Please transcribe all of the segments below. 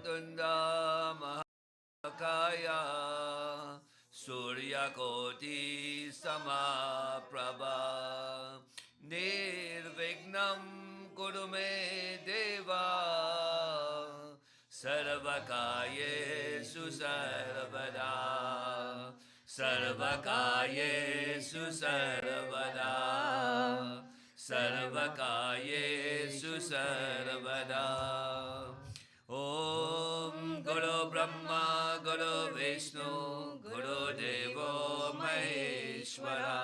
वक्रतुण्डा महाकाय सूर्यकोटि समाप्रभा निर्विघ्नं कुरु मे देवा सर्वकार्येषु सर्वदा सर्वकार्येषु सर्वदा सर्वकार्येषु सर्वदा ॐ गुरु ब्रह्मा गुरु विष्णु गुरुदेवो महेश्वरा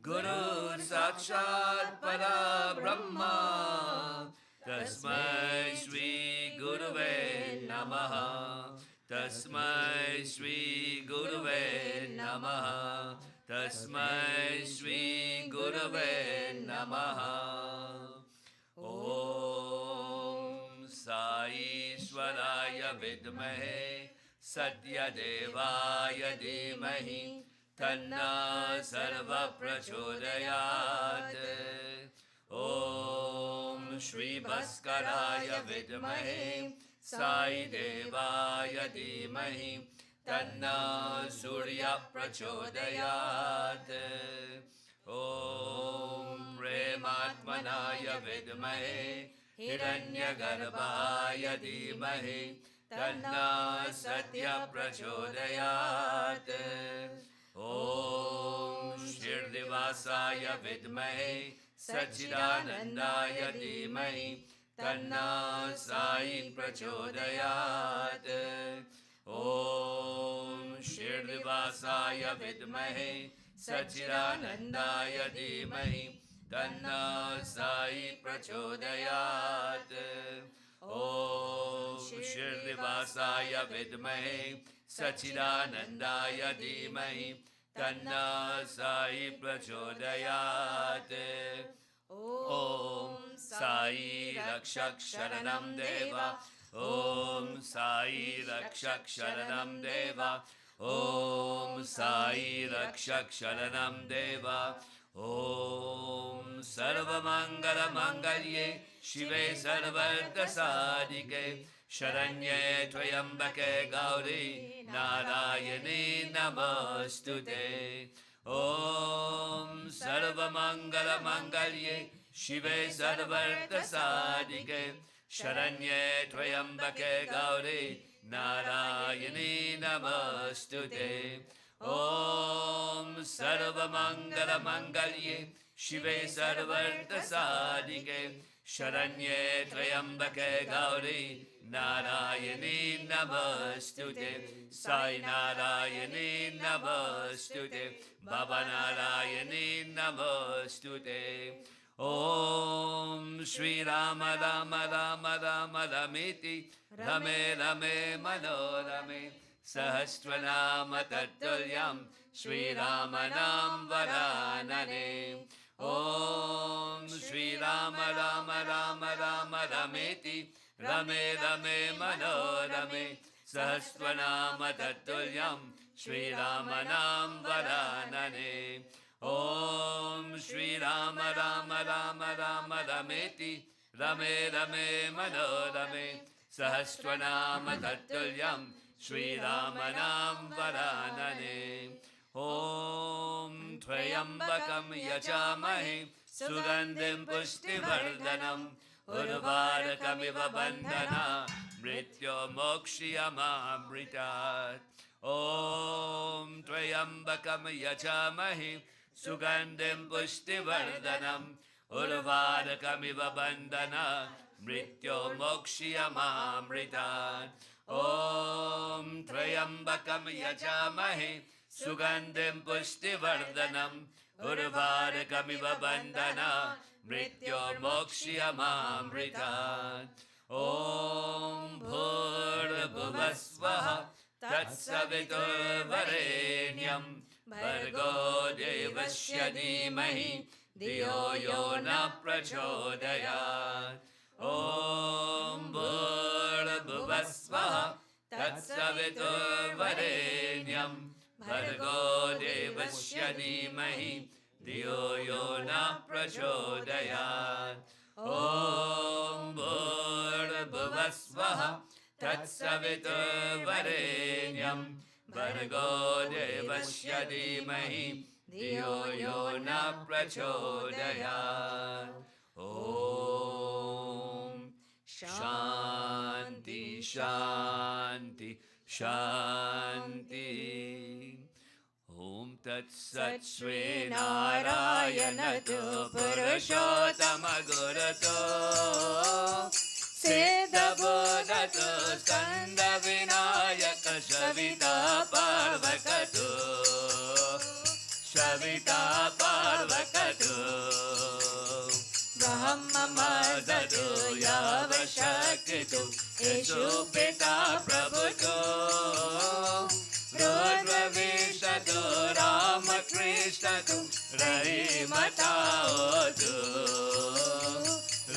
गुरु साक्षात् परब्रह्मा तस्मै श्री गुरुवे नमः तस्मै श्री गुरुवे नमः तस्मै श्री गुरुवे नमः ॐ साईश्वराय विद्महे सत्यदेवाय धीमहि तन्नो सर्वः प्रचोदयात् ॐ श्रीभास्कराय विद्महे साईदेवाय धीमहि तन्नो सूर्यः प्रचोदयात् ॐ प्रेमात्मनाय विद्महे हिरण्यगर्भाय धीमहि तन्नो सत्यः प्रचोदयात् ॐ शिरदिवासाय विद्महे सच्चिदानन्दाय धीमहि तन्नो साई प्रचोदयात् ॐ शिरदिवासाय विद्महे सच्चिदानन्दाय धीमहि तन्नो साई प्रचोदयात् ॐ शिरदिवासाय विद्महे सच्चिदानन्दाय धीमहि तन्नो साई प्रचोदयात् ॐ साई रक्षक शरणं देवा ॐ साई रक्षक शरणं देवा ॐ साई रक्षक शरणं देवा ॐ सर्वमङ्गलमाङ्गल्ये शिवे सर्वार्थसाधिके शरण्ये त्र्यम्बके गौरी नारायणी नमोऽस्तुते ॐ सर्वमङ्गलमाङ्गल्ये शिवे सर्वार्थसाधिके शरण्ये त्र्यम्बके गौरी नारायणी नमोऽस्तुते ॐ सर्वमङ्गलमाङ्गल्ये शिवे सर्वार्थसाधिके शरण्ये त्र्यम्बके गौरी नारायणी नमोऽस्तुते साई नारायणी नमोऽस्तुते बाबा नारायणी नमोऽस्तुते ॐ श्रीराम राम राम राम रमेति रमे रमे मनोरमे सहस्रनाम तत्तुल्यं श्रीराम नाम वरानने ॐ श्रीराम राम राम राम रमेति रमे रमे मनोरमे सहस्रनाम तत्तुल्यं श्रीराम नाम वरानने ॐ श्रीराम राम राम राम रमेति रमे रमे मनोरमे सहस्रनाम तत्तुल्यं श्रीराम नाम वरानने ॐ त्र्यम्बकं यजामहे सुगन्धिं पुष्टिवर्धनम् उर्वारुकमिव बन्धना मृत्युर्मोक्ष्यमामृतात् ॐ त्र्यम्बकं यजामहे सुगन्धिं पुष्टिवर्धनम् उर्वारुकमिव बन्धना मृत्युर्मोक्ष्यमामृतात् ॐ त्र्यम्बकं यजामहे सुगन्धिं पुष्टिवर्धनम् उर्वारुकमिव बन्धना मृत्युर्मोक्ष्यमामृतात् ॐ भूर्भुवः स्वः तत्सवितुर्वरेण्यं भर्गो देवस्य धीमहि धियो यो न प्रचोदयात् ॐ भूर्भुवः स्वः तत्सवितुर्वरेण्यं भर्गो देवस्य धीमहि धियो यो न प्रचोदयात् ॐ भूर्भुवः स्वः तत्सवितुर्वरेण्यं भर्गो देवस्य धीमहि धियो यो न प्रचोदयात्। ॐ शान्ति शान्ति शान्ति। ॐ तत्सत् श्रीनारायणतो पुरुषोत्तमगुरुतो सिद्धबोधतो स्कन्दविनायक सविता पार्वकतो सविता पार्वकतो ब्रह्ममदतो यावशक्तितो येषु पिता प्रभुतो रुद्रविशतो रामकृष्णतो रहिमताओतु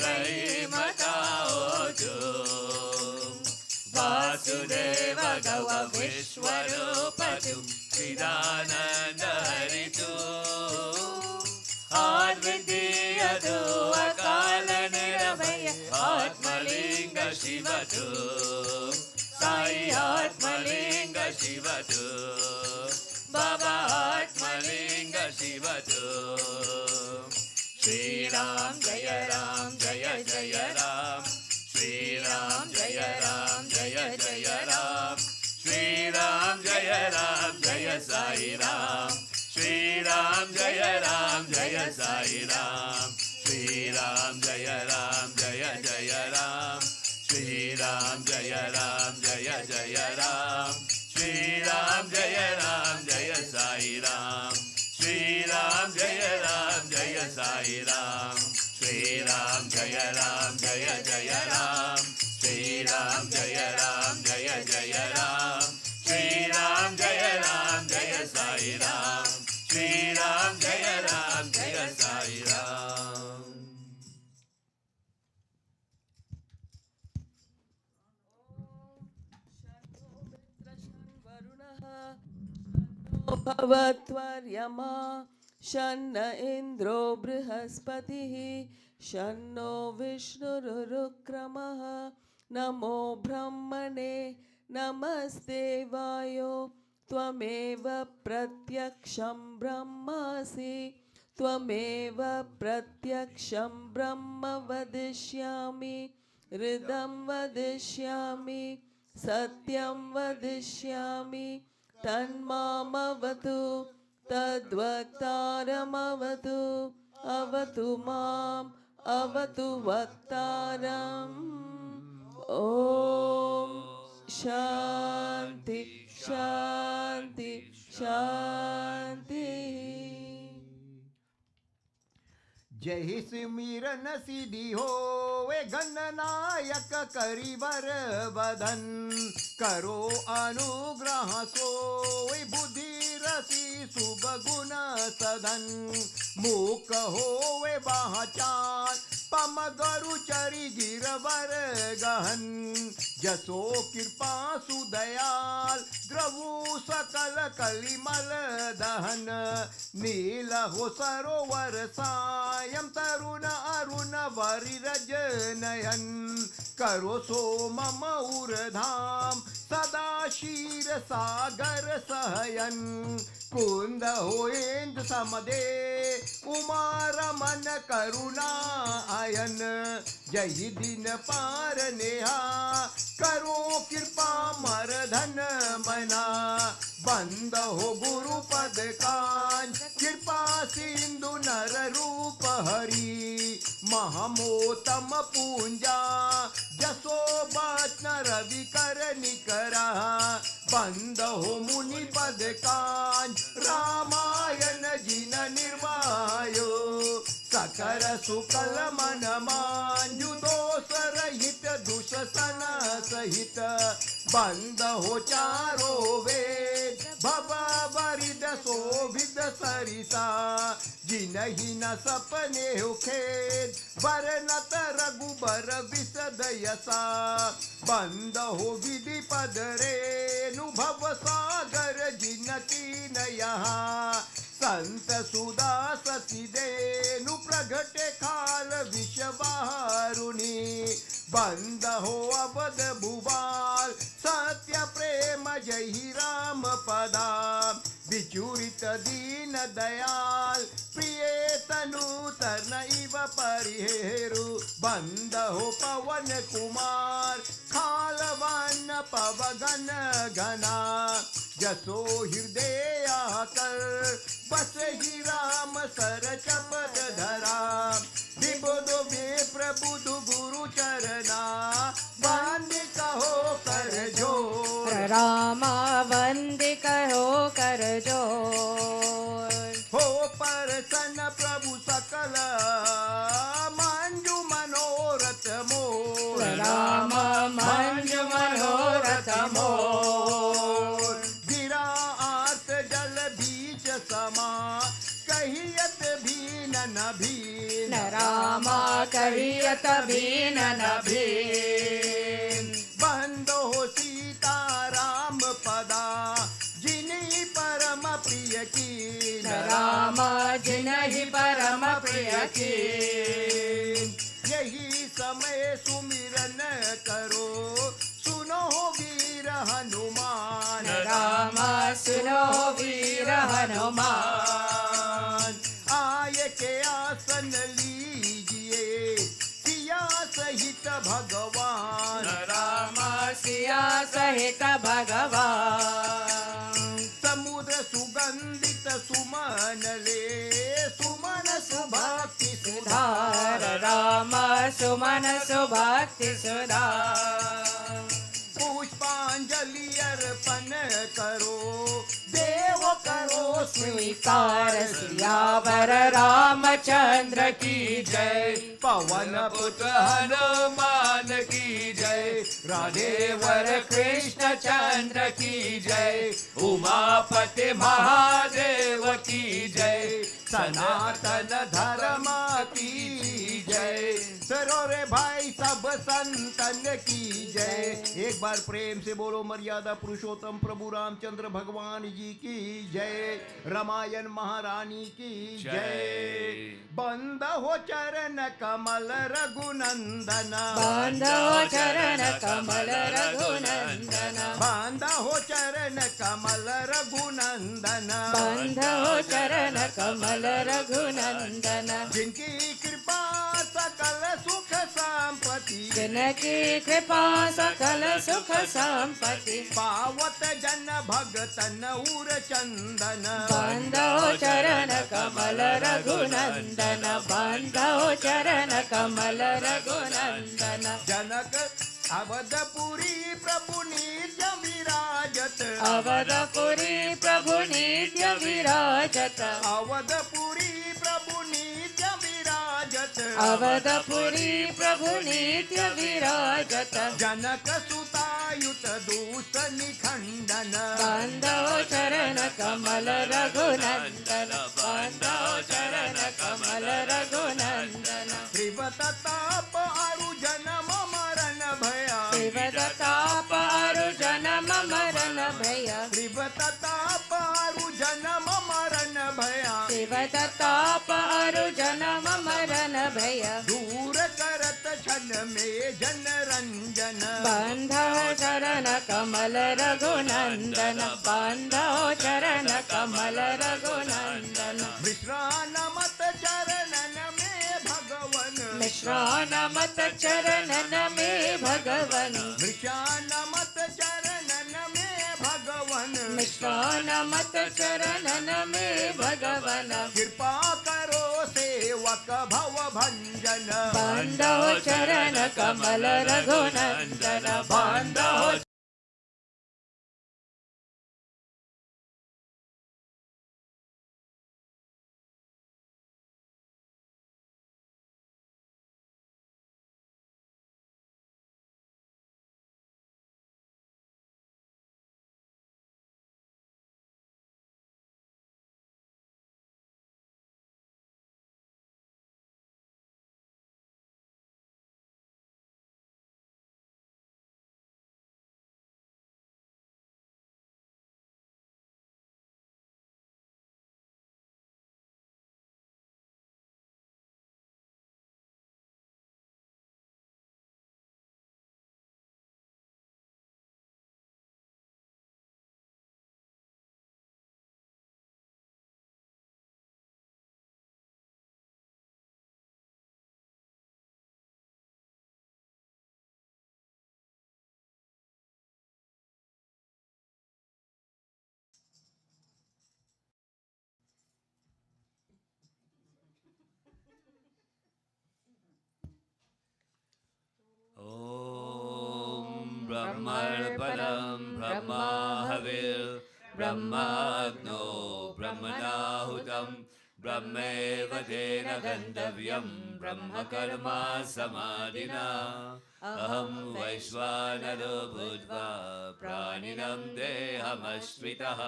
रहिमताओतु। वासुदेव गौ विश्वरूपतु चिदानन्द हरितु आद्वितीयतु अकाल निरवय आत्मलिंग शिवतु साई आत्मलिंग शिवतु बाबा आत्मलिंग शिवतु। श्री राम जय जय राम श्री राम जय जय राम श्री राम जय साई राम श्री राम जय साई राम श्री राम जय जय राम श्री राम जय जय राम श्री राम जय साई राम श्री राम जय साई राम श्री राम जय जय राम श्री राम जय जय राम श्री राम जय साई राम श्री राम जय साई राम। भवत्वर्यमा शन्न इन्द्रो बृहस्पतिः शन्नो विष्णुरुक्रमः नमो ब्रह्मणे नमस्ते वायो त्वमेव प्रत्यक्षं ब्रह्मासि त्वमेव प्रत्यक्षं ब्रह्म वदिष्यामि हृदं वदिष्यामि सत्यं वदिष्यामि तन्मामवतु तद्वक्तारमवतु अवतु माम् अवतु वक्तारम्। ॐ शान्ति शान्ति शान्ति। जय सिमरन सिद्धि हो वे गणनायक करिवर बदन करो अनुग्रह सो वे बुद्धि रसी शुभ गुण सदन मूक हो वे बाचार पम गरु चरि गिरवर गहन जसो कृपा सुदयाल द्रवु सकल कलिमल दहन नील हो सरोवर सायं तरुण अरुण वरिरज नयन करो सो मम उर्धाम सदा क्षीर सागर सहयन कुंद होएंद समदे उमा रमन करुणा आयन जय दिन पार नेहा करो कृपा मरधन मना बंद हो गुरु पद कांच कृपा सिंधु नर रूप हरि महमोतम पूंजा जसो बचन रवि कर निकरा बंद हो मुनि पद कांच रामायण जिन निर्वायो सकल सुकल मन मांजु दोष रहित दुष्सन सहित बंद हो चारो वेद भव वरिद विध शोभित सरिता जिनहि न सपने हो खेद बरनत रघुबर विशद यसा बंद हो विधि पद रेणुभव सागर जिनकी न यहाँ संत सुदा सती देनु प्रगटे खाल विषवारुणी बंद हो अवध भुवाल सत्य प्रेम जय राम पदा विचूरित दीन दयाल प्रिय तनु तन इव परिहेरु बंद हो पवन कुमार खालवन पवगन घना जसो हृदय कर बस ही राम सर चपद धरा विबुधु विप्रबुधु गुरु चरना बांध कहो कर जो रामा वंदे कहो कर जो हो परसन प्रभु सकल मंजु मनोरथ मोर राम मंजु मनोरथ मोर गिरा आर्त जल बीच समा कहियत भीन न भीन रामा कहियत भीन न भीन बंदो सीता राम पदा जिन्हीं परम प्रिय की राम जिन्हि परम प्रिय की यही समय सुमिरन करो सुनो वीर हनुमान राम सुनो वीर हनुमान आय के आसन लीजिए सिया सहित भगवान राम सिया सहित भगवान समुद्र सुगंधित सुमन ले सुमन सुभक्ति सुधार राम सुमन सुभक्ति सुधार पुष्पांजलि अर्पण करो देव करो स्वीकार सियावर रामचंद्र की जय पवन पुत्र हनुमान की जय राधेवर कृष्ण चंद्र की जय उमापति महादेव की जय सनातन धर्म की जय सरोरे भाई सब संतन की जय एक बार प्रेम से बोलो मर्यादा पुरुषोत्तम प्रभु रामचंद्र भगवान जी की जय रामायण महारानी की जय बंद हो चरण कमल रघुनंदन बंद हो चरण कमल रघुनंदन बंद हो चरण कमल रघुनंदन बंद हो चरण कमल रघुनंदन जिनकी कृपा सकल सुख संपत्ति जिनकी कृपा सकल सुख संपत्ति पावत जन भगतन उर चंदन बंद हो चरण कमल रघुनंदन बंद हो चरण कमल रघुनंदन जनक अवधपुरी प्रभु नित्य विराजत अवधपुरी प्रभु नित्य विराजत अवधपुरी प्रभु नित्य विराजत अवधपुरी प्रभु नित्य विराजत जनक सुतायुत दूत निखंडन बंद हो चरण कमल रघुनंदन बंद हो चरण कमल रघुनंदन त्रिवताप अरु जन्म मरण भया शिवताप अरु जन्म मरण भय त्रिवताप अरु जन्म मरण भया शिवताप अरु जन्म मरण भय दूर करत क्षण में जन रंजन बंध हो चरण कमल रघुनंदन बंध हो चरण कमल रघुनंदन विश्रान मत चरणन में भगवन मिश्रण मत चरणन में भगवन विश्रान मत चरणन में भगवन मिश्रण मत चरणन में भगवन कृपा करो सेवक भव भंजन बंध हो चरण कमल रघुनंदन बंध हो ब्रह्मर्पणं ब्रह्माहविर् ब्रह्माग्नो ब्रह्मणाहुतं ब्रह्मैव तेन गन्तव्यं ब्रह्मकर्मा समाधिना अहं वैश्वानरो भूत्वा प्राणिनं देहमश्रितः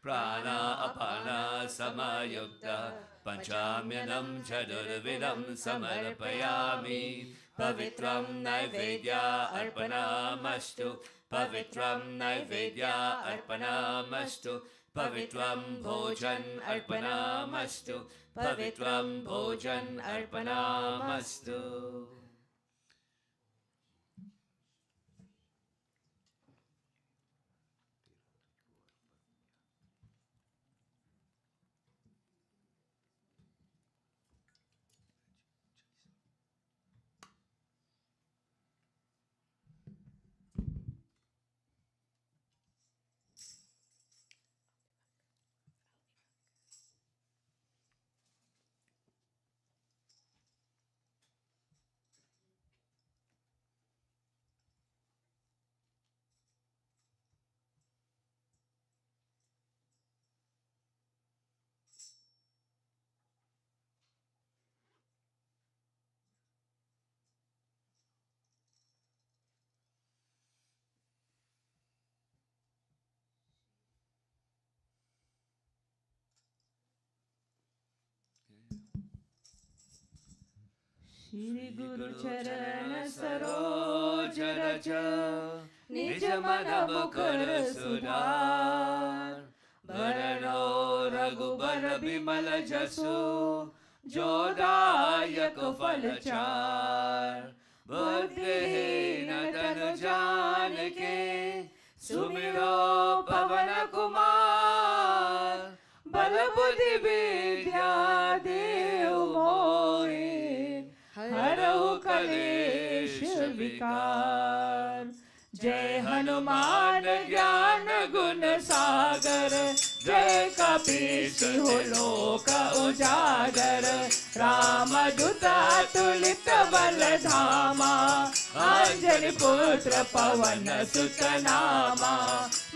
प्राणा अपाना समायुक्तः पञ्चाम्यनं चतुर्विधं समर्पयामि पवित्रं नैवेद्या अर्पणमस्तु पवित्रं नैवेद्या अर्पणमस्तु पवित्रं भोजन अर्पणमस्तु पवित्रं भोजन अर्पणमस्तु श्री गुरु चरण सरोज रज निज मन मुकुर सुधार बरनो रघुबर बिमल जसु जोदायक फल चार बुद्धिहीन तनु जानिके सुमिरो पवन कुमार बल बुद्धि विद्या देव मोहि हरहु कलेश विकार। जय हनुमान ज्ञान गुण सागर जय कपीश लोक उजागर राम दूत अतुलित बल धामा अंजनी पुत्र पवन सुत नामा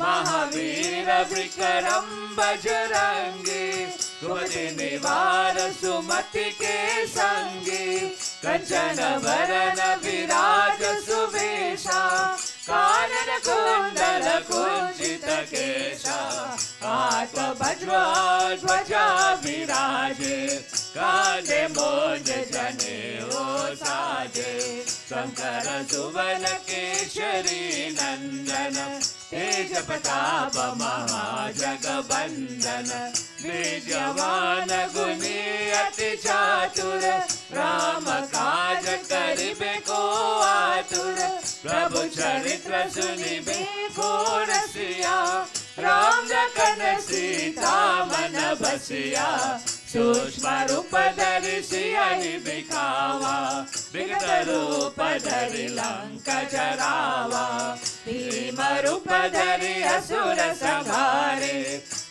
महावीर विक्रम बजरंगी कुमति निवार सुमति के संगी कंचन वरन विराज सुवेशा कानन कुंडल कुंचित केशा हाथ वज्र ध्वजा विराजे कांधे मोज जनेऊ साजे शंकर सुवन केशरी नंदन तेज प्रताप महाजगबंदन विजयवान गुणी अति चातुर राम काज करिबे को आतुर प्रभु चरित्र सुनिबे को रसिया राम लखन सीता मन बसिया सूक्ष्म रूप धरि सियहि दिखावा विकट रूप धरि लंका जरावा भीम रूप धरि असुर संहारे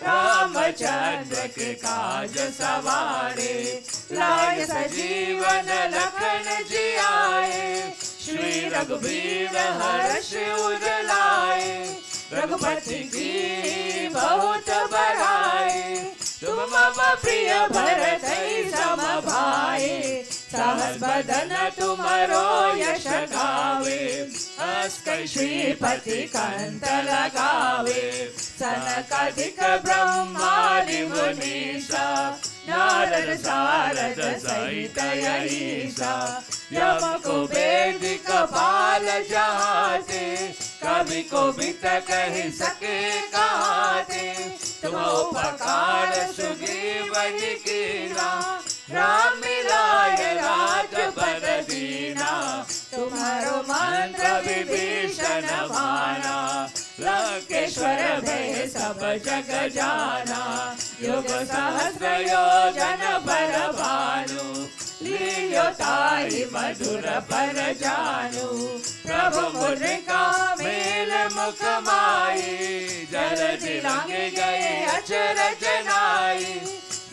रामचंद्र के काज सवारे लाय सजीवन लखन जियाए श्री रघुवीर हर्ष उर लाए रघुपति की बहुत बड़ाई तुम मम प्रिय भरत सम भाई सहस बदन तुमरो यश गावे हस कई श्रीपति कंठ लगावे सनकादिक ब्रह्मादि मुनीसा नारद सारद सहित अहिसा यम कुबेर कपाल जहाते कवि को भी कह सके कहाते तुम उपकार सुग्रीव जी कीना राम मिलाय राज बद दीना तुम्हारो मंत्र विभीषण भाना लंकेश्वर भय सब जग जाना युग सहस्र योजन पर भानु लील्यो ताई मधुर पर जानू प्रभु मुद्रिका मेल मुख माई जल दिलांगे गए अचरज नाई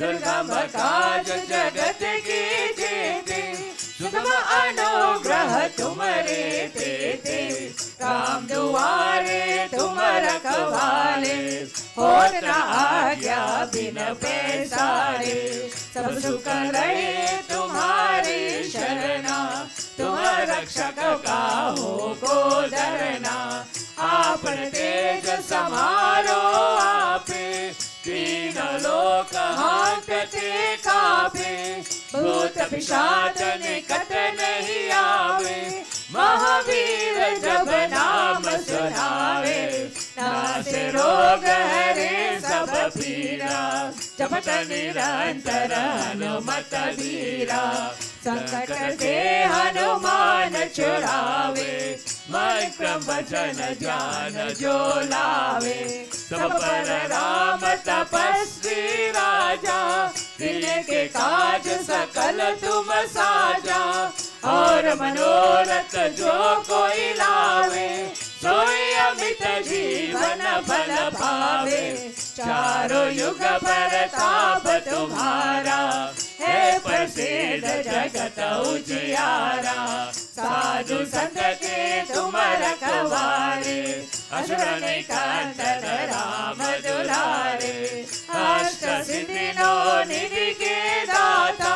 दुर्गम काज जगत की जेते सुख तुम अनुग्रह तुम्हारे देते, राम दुआरे तुम रखवाले, और न आज्ञा बिन पैसारे, सब सुख रहे तुम्हारी शरणा, तुम रक्षक काहू को डरना, आपन तेज समारो आपे, तीन लोक हांकते कापे, भूत पिशाच निकट नहीं आवे, महावीर जब नाम सुनावे, नासे रोग हरे सब पीरा, जपत निरंतर हनुमत धीरा, संकट से हनुमान छुड़ावे, मंत्र वचन ज्ञान जो लावे, सब पर राम तपस्वी राजा, दिन के काज सकल तुम साजा, और मनोरथ जो कोई लावे, सोई अमित जीवन फल पावे, चारों युग प्रताप तुम्हारा, है प्रसिद्ध जगत उजियारा, साधु संत के तुम रखवारे, असुर निकंदन राम दुलारे, अष्ट सिद्धि नो निधि के दाता,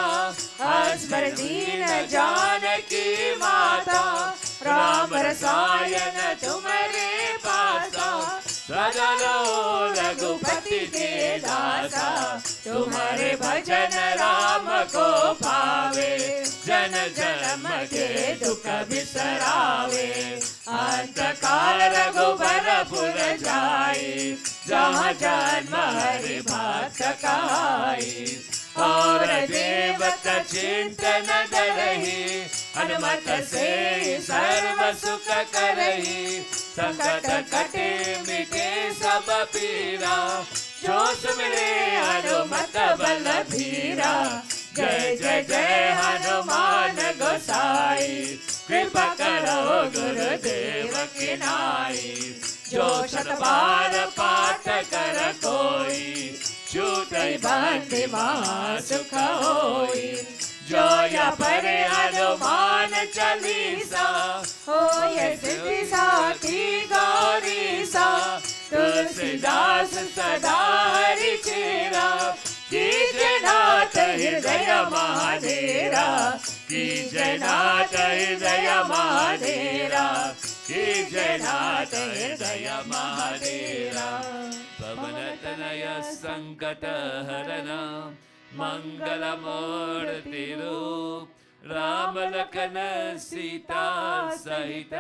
अस्मर दीन जानकी माता, राम रसायन तुम्हारे पासा, सदा लो रघुपति के दासा, तुम्हारे भजन राम को पावे, जन जन्म के दुख बिसरावे, अंत काल रघुबर पुर जाई, जहाँ जन्म हरि भक्त कहाई, और देवत चिंतन डरहि, हनुमत से सर्व सुख करहि, संकट कटे मिटे सब पीरा, जो सुमिरे हनुमत बल धीरा, जय जय जय हनुमान गोसाई, कृपा करो गुरुदेव की नाई, जो शत बार पाठ कर कोई, छूटई बंदी महा सुख होई, जो या परे हनुमान चालीसा, हो ये सिद्धि साखी गौरीसा, तुलसीदास सदा हरि चेरा, कीजय नाथ हृदय महाधेरा, कीजय नाथ हृदय महाधेरा, कीजय नाथ हृदय महाधेरा, पवन तनय संकट हरण, मंगल मूर्ति रूप, राम लखन सीता सहित,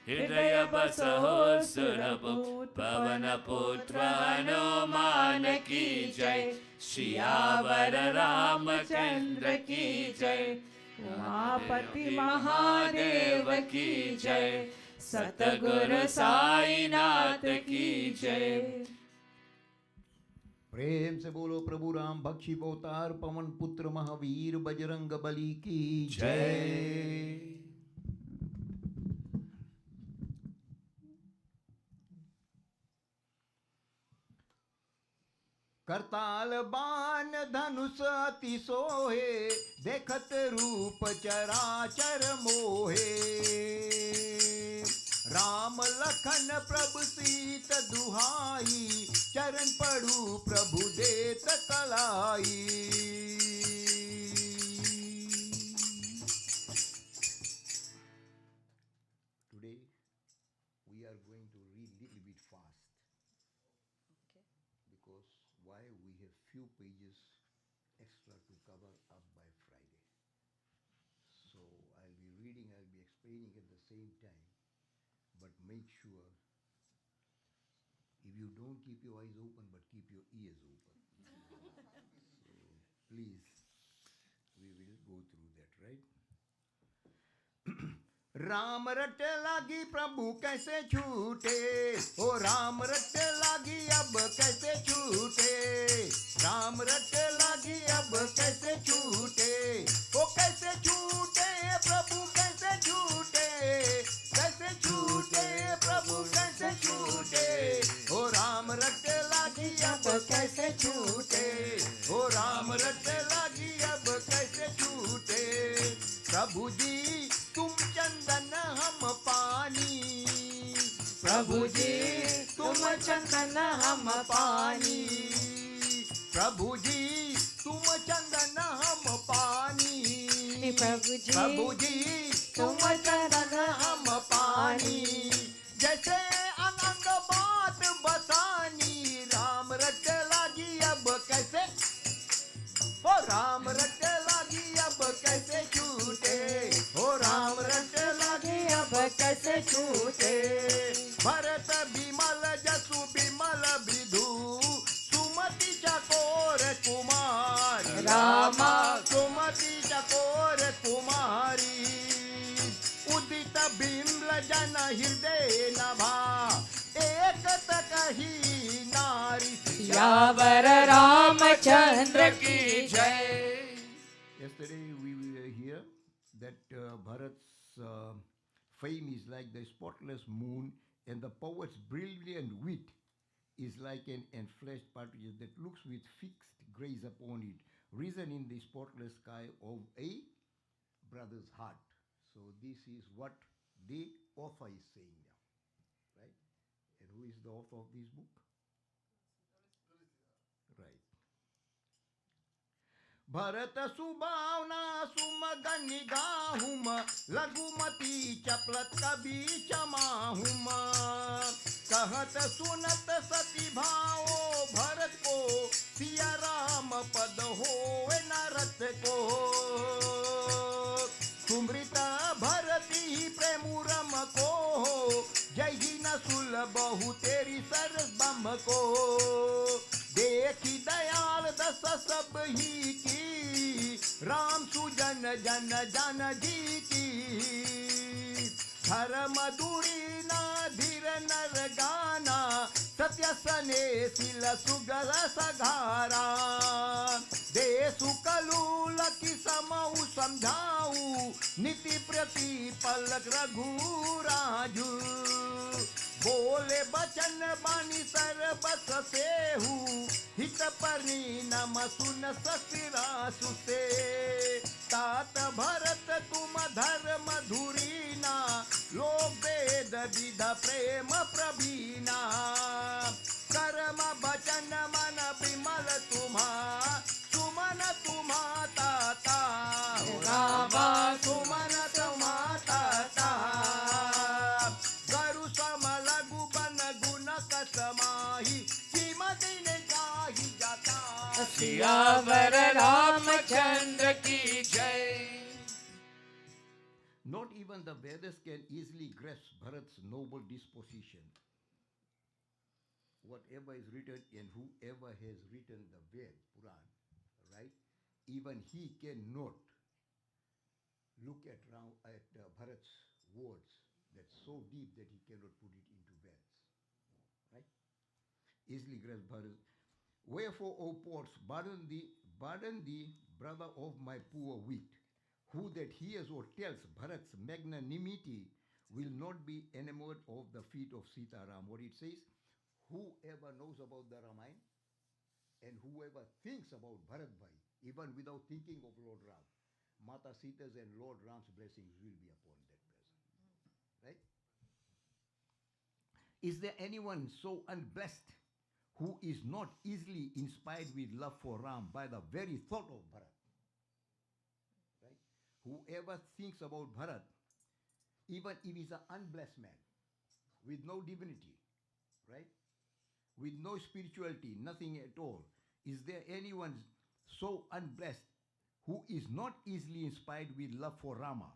हृदय बसहो सुरभूप, पवन पुत्र हनुमान की जय, सियावर रामचंद्र की जय, उमापति महादेव की जय, सतगुरु साईनाथ की जय। प्रेम से बोलो प्रभु राम बख्शी अवतार पवन पुत्र महावीर बजरंग बली की जय। करताल बाण धनुष अति सोहे, देखत रूप चराचर मोहे, राम लखन प्रभु सीत दुहाई, चरण पड़ू प्रभु देत कलाई। Today we are going to read little bit fast. Okay. Because why we have few pages extra to cover up by Friday. So I'll be reading, I'll be explaining at the same time. But make sure, if you don't keep your eyes open, but keep your ears open. So please, we will go through that, right? Ram रट लागी प्रभु कैसे छूटे, ओ राम रट लागी अब कैसे छूटे, राम रट लागी अब कैसे छूटे, ओ कैसे छूटे प्रभु कैसे छूटे, कैसे छूटे प्रभु कैसे छूटे, ओ राम रट लागी अब कैसे छूटे, ओ राम रट लागी अब कैसे छूटे। प्रभु जी तुम चंदन हम पानी, प्रभु जी तुम चंदन हम पानी, प्रभु जी तुम चंदन हम पानी, प्रभु जी प्रभु जी तुम चंदन हम पानी। जैसे आनंद बात बसानी, राम रट लागी अब कैसे, ओ राम रट लागी अब कैसे छूटे, ओ राम रट लागी अब कैसे छूटे। भरत बिमल जसु बिमल विधु, सुमति चकोर कुमार, रामा सुमति चकोर कुमारी। उदित बिम्ल जन हृदय नभा, एक कही नारी। सियावर रामचंद्र की जय। Yesterday we were here that Bharat's fame is like the spotless moon, and the poet's brilliant wit is like an enfleshed partridge that looks with fixed grace upon it, risen in the spotless sky of a brother's heart. So this is what the author is saying now, right? And who is the author of this book? Right. Bharat सुभावना सुमगन गाहुम, लघुमती चपलत कवि चमाहुम। कहत सुनत सती भाओ भरत को, सिया राम पद होए नरत को। सुमृत भरती प्रेमुरम को, जय ही न सुलभहु तेरी सरस बम को। देखी दयाल दस सब ही की, राम सुजन जन जन जी की। हर मधुरी ना धीर नर गाना, सत्य सने सिल सुगल सघारा। देसु कलूल की समऊ समझाऊ, नीति प्रति पलक रघुराजू। बोले बचन बानी सरबस सेहू, हित परिणाम सुन ससुरासु से। तात भरत तुम धर्म धुरीना, लोक वेद विद प्रेम प्रवीणा। कर्म बचन मन विमल तुम्हा, सुमन तुम्हा ताता। रामा सुमन तुम्हा ताता। गरु सम लघु बन गुण कसमाही, कीमती ने काही जाता। सियावर रामचंद्र की जय। Not even the Vedas can easily grasp Bharat's noble disposition. Whatever is written and whoever has written the Ved, Puran, right? Even he cannot look at Bharat's words that's so deep that he cannot put it into Veds, right? Easily grasp Bharat. Wherefore, O poets, pardon the brother of my poor wit, who that hears or tells Bharat's magnanimity will not be enamored of the feet of Sitaram. What it says, whoever knows about the Ramayana and whoever thinks about Bharat Bhai, even without thinking of Lord Ram, Mata Sita's and Lord Ram's blessings will be upon that person. Right? Is there anyone so unblessed who is not easily inspired with love for Ram by the very thought of Bharat? Right? Whoever thinks about Bharat, even if he's an unblessed man, with no divinity, right? With no spirituality, nothing at all, is there anyone so unblessed who is not easily inspired with love for Rama,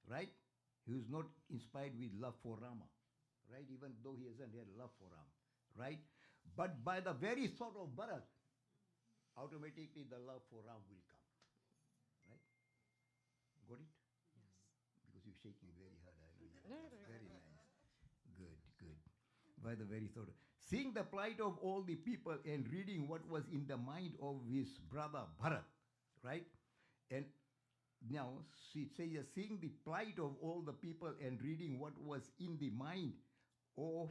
right? He is not inspired with love for Rama, right? Even though he hasn't had love for Ram, right? But by the very thought of Bharat, automatically the love for Ram will come, right? Got it? Because you're shaking very hard, I know you. Very nice. Good, good. By the very thought. Seeing the plight of all the people and reading what was in the mind of his brother Bharat, right? And now it says, seeing the plight of all the people and reading what was in the mind of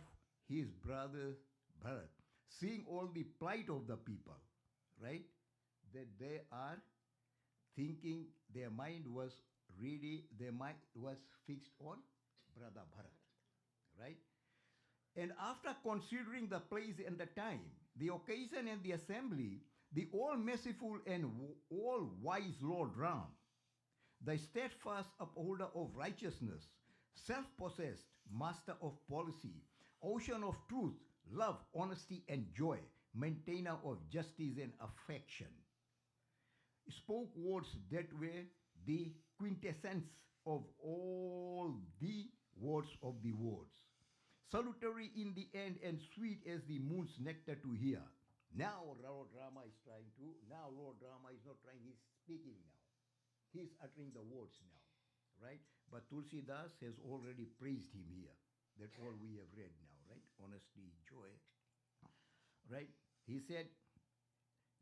his brother Bharat, seeing all the plight of the people, right? That they are thinking their mind was fixed on Brother Bharat, right? And after considering the place and the time, the occasion and the assembly, the all merciful and all wise Lord Ram, the steadfast upholder of righteousness, self possessed master of policy, ocean of truth, love, honesty, and joy, maintainer of justice and affection, spoke words that were the quintessence of all the words of the words. Salutary in the end and sweet as the moon's nectar to hear. Now Lord Rama is not trying, he's speaking now. He's uttering the words now, right? But Tulsi Das has already praised him here. That's all we have read now, right? Honesty, joy, right? He said,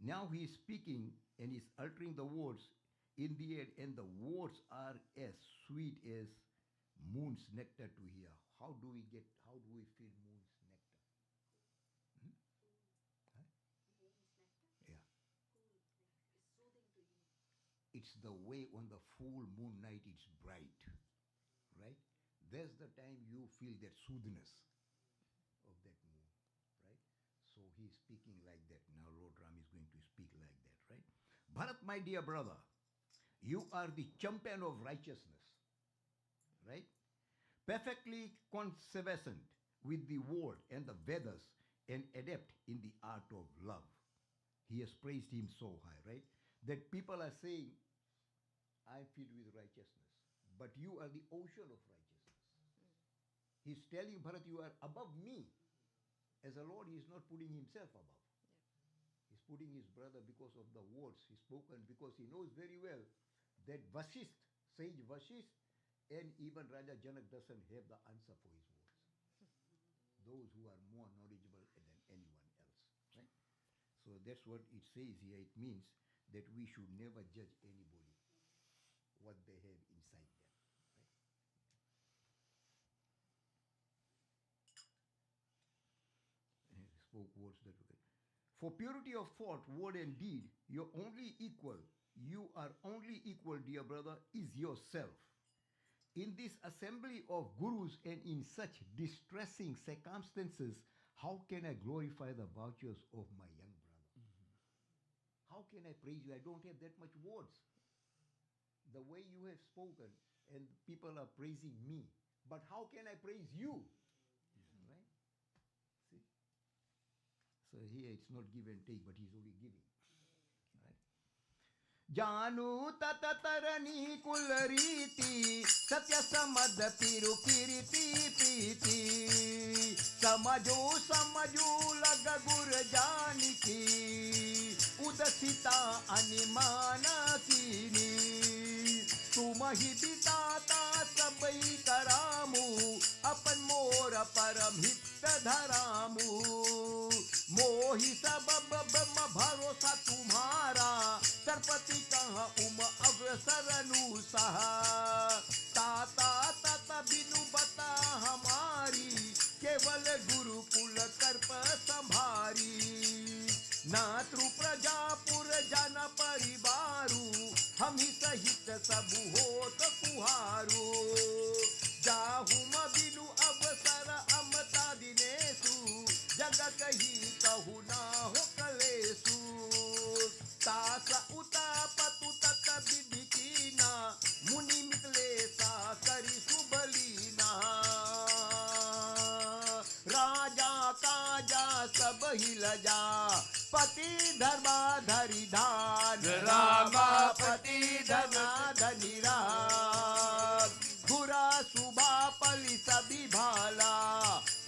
now he is speaking and he's uttering the words in the air, and the words are as sweet as moon's nectar to hear. How do we feel moon's nectar? Huh? Yeah. It's the way on the full moon night it's bright, right? That's the time you feel that soothness of that moon, right? So he's speaking like that. Now Lord Ram is going to speak like that, right? Bharat, my dear brother, you are the champion of righteousness, right? Perfectly conversant with the word and the Vedas and adept in the art of love. He has praised him so high, right? That people are saying, I'm filled with righteousness, but you are the ocean of righteousness. He's telling Bharat, you are above me. As a Lord, he is not putting himself above. He's putting his brother because of the words he's spoken, because he knows very well that Vasist, sage Vasist, and even Raja Janak doesn't have the answer for his words. Those who are more knowledgeable than anyone else, right? So that's what it says here. It means that we should never judge anybody what they have inside them. Right? He spoke words that were. For purity of thought, word, and deed, you are only equal, dear brother, is yourself. In this assembly of gurus and in such distressing circumstances, how can I glorify the virtues of my young brother? How can I praise you? I don't have that much words. The way you have spoken, and people are praising me. But how can I praise you? Right? See? So here it's not give and take, but he's only giving. Right? Janu tata tarani kulariti satya samad piru kiriti priti samaju laga gur janiki udasita animana kini तुमहि बिताता सबई करामू अपन मोर परम हित धरामू मोहि सब भरोसा तुम्हारा सरपति कहा अवसर अनुसाह ताता तत बिनु बता हमारी केवल गुरुकुल कर्प संभारी नातृ प्रजापुर जन परिवारू हम ही सहित सब होत कुहारू जाहुम बिनु अवसर अमता दिनेसु जगत ही कहु ना हो कलेसु तास उता पतु तत विधि कीना मुनि मितले सा करी सुबलीना राजा काजा सब ही लजा पति धर्मा धरि धान रामापति धना धनि राग गुरा सुबा पलि सभी भाला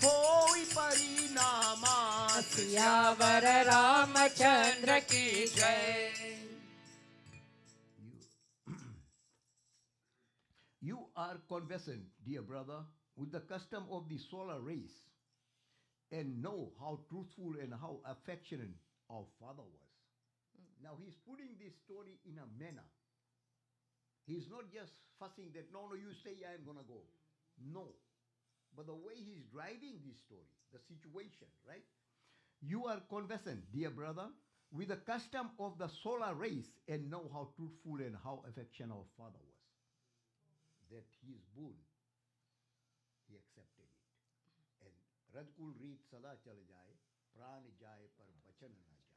कोई परिणामा सियावर रामचंद्र की जय। You are conversant, dear brother, with the custom of the solar race, and know how truthful and how affectionate our father was. Now he's putting this story in a manner. He's not just fussing that, no, you stay, I'm going to go. No. But the way he's driving this story, the situation, right? You are conversant, dear brother, with the custom of the solar race and know how truthful and how affectionate our father was. That his boon, he accepted it. And Radkul read Sada Chal Jaye, Pran Jaye Par Bachan Na Jaye.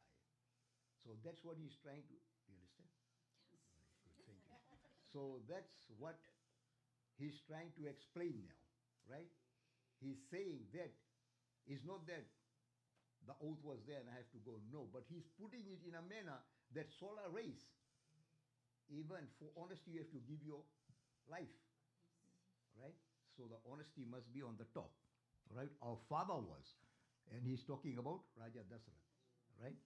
So that's what he's trying to, you understand? Very good, thank you. So that's what he's trying to explain now, right? He's saying that it's not that the oath was there and I have to go. No, but he's putting it in a manner that solar race, even for honesty, you have to give your life, right? So the honesty must be on the top, right? Our father was, and he's talking about Raja Dasrath, right?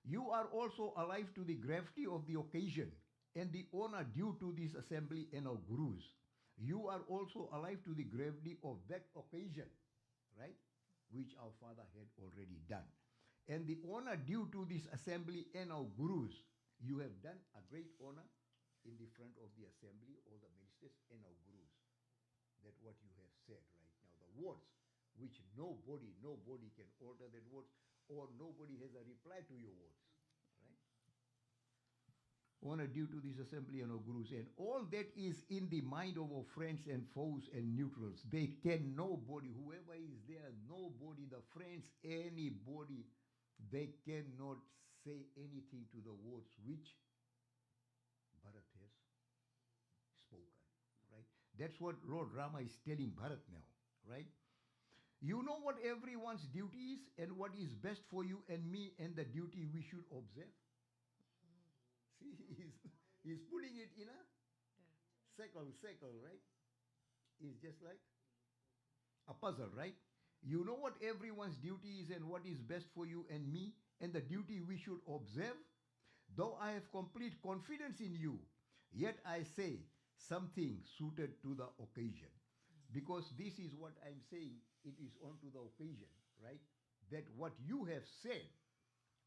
You are also alive to the gravity of the occasion and the honor due to this assembly and our gurus. You are also alive to the gravity of that occasion, right? Which our father had already done. And the honor due to this assembly and our gurus. You have done a great honor in the front of the assembly, all the ministers and our gurus. That what you have said right now. The words which nobody can alter that words, or nobody has a reply to your words, right? Honor due to this assembly and our gurus, and all that is in the mind of our friends and foes and neutrals. They can, nobody, whoever is there, nobody, the friends, anybody, they cannot say anything to the words which Bharat has spoken, right? That's what Lord Rama is telling Bharat now, right? You know what everyone's duty is and what is best for you and me and the duty we should observe. See, he's putting it in a circle, right? It's just like a puzzle, right? You know what everyone's duty is and what is best for you and me and the duty we should observe. Though I have complete confidence in you, yet I say something suited to the occasion. Because this is what I'm saying, it is on to the occasion, right? That what you have said,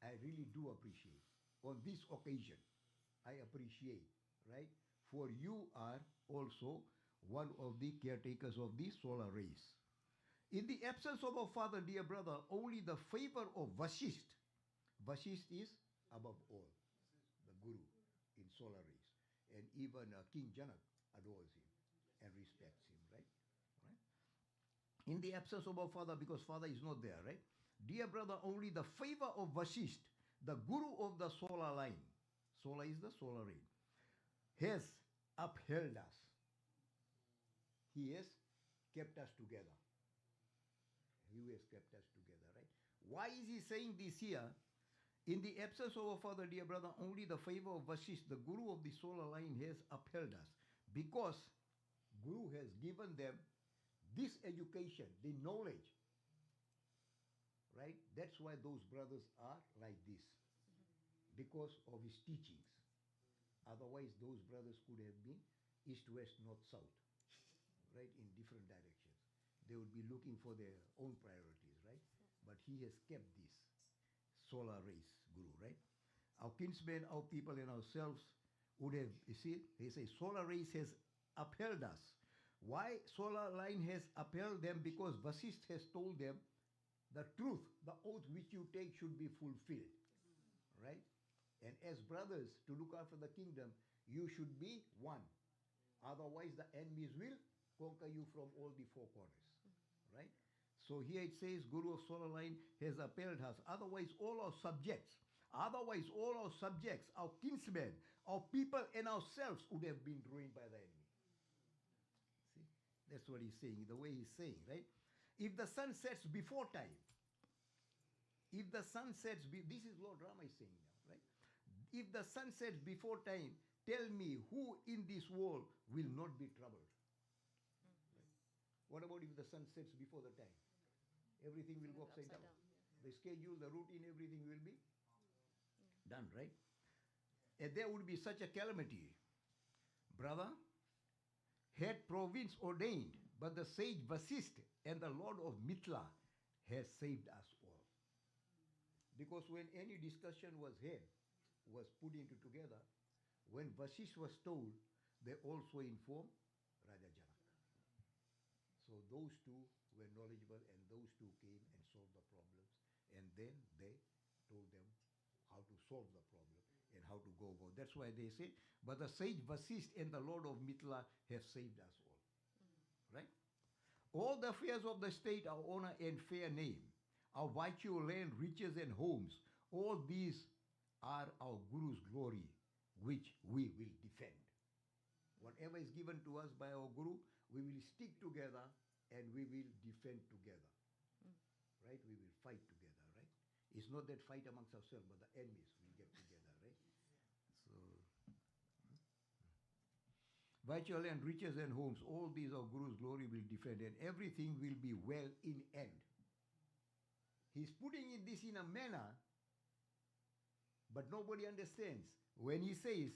I really do appreciate. On this occasion, I appreciate, right? For you are also one of the caretakers of the solar race. In the absence of our father, dear brother, only the favor of Vashisht. Vashisht is above all, the guru in solar race. And even King Janak adores him and respects him, right? Right? In the absence of our father, because father is not there, right? Dear brother, only the favor of Vashisht, the guru of the solar line, solar is the solar ray, has upheld us. He has kept us together. He has kept us together, right? Why is he saying this here? In the absence of our father, dear brother, only the favor of Vashisht, the guru of the solar line, has upheld us. Because Guru has given them this education, the knowledge, right? That's why those brothers are like this, because of his teachings. Otherwise, those brothers could have been east, west, north, south, right? In different directions. They would be looking for their own priorities, right? But he has kept this solar race, Guru, right? Our kinsmen, our people, and ourselves would have, you see, he says, solar race has upheld us. Why solar line has upheld them? Because Vasisth has told them the truth, the oath which you take should be fulfilled, right? And as brothers, to look after the kingdom, you should be one. Otherwise, the enemies will conquer you from all the four corners, right? So here it says, Guru of solar line has upheld us. Otherwise, all our subjects, our kinsmen, our people, and ourselves would have been ruined by the enemy. See, that's what he's saying, the way he's saying, right? If the sun sets before time, this is Lord Rama is saying now, right? If the sun sets before time, tell me who in this world will not be troubled. Right? What about if the sun sets before the time? Everything will go upside down. The schedule, the routine, everything will be done, right? And there would be such a calamity. Brother, had province ordained, but the sage Vasisth and the Lord of Mithila has saved us all. Because when any discussion was had, was put into together, when Vasisth was told, they also informed Raja Janak. So those two were knowledgeable and those two came and solved the problems. And then they told them how how to solve the problem and how to go about. That's why they say, but the sage Vasisht and the Lord of Mithila have saved us all. Right? All the affairs of the state, our honor and fair name, our virtue, land, riches, and homes, all these are our Guru's glory, which we will defend. Whatever is given to us by our Guru, we will stick together and we will defend together. Right? We will fight together, right? It's not that fight amongst ourselves, but the enemies will get together, right? So, virtual and riches and homes, all these our Guru's glory will defend, and everything will be well in end. He's putting this in a manner, but nobody understands. When he says,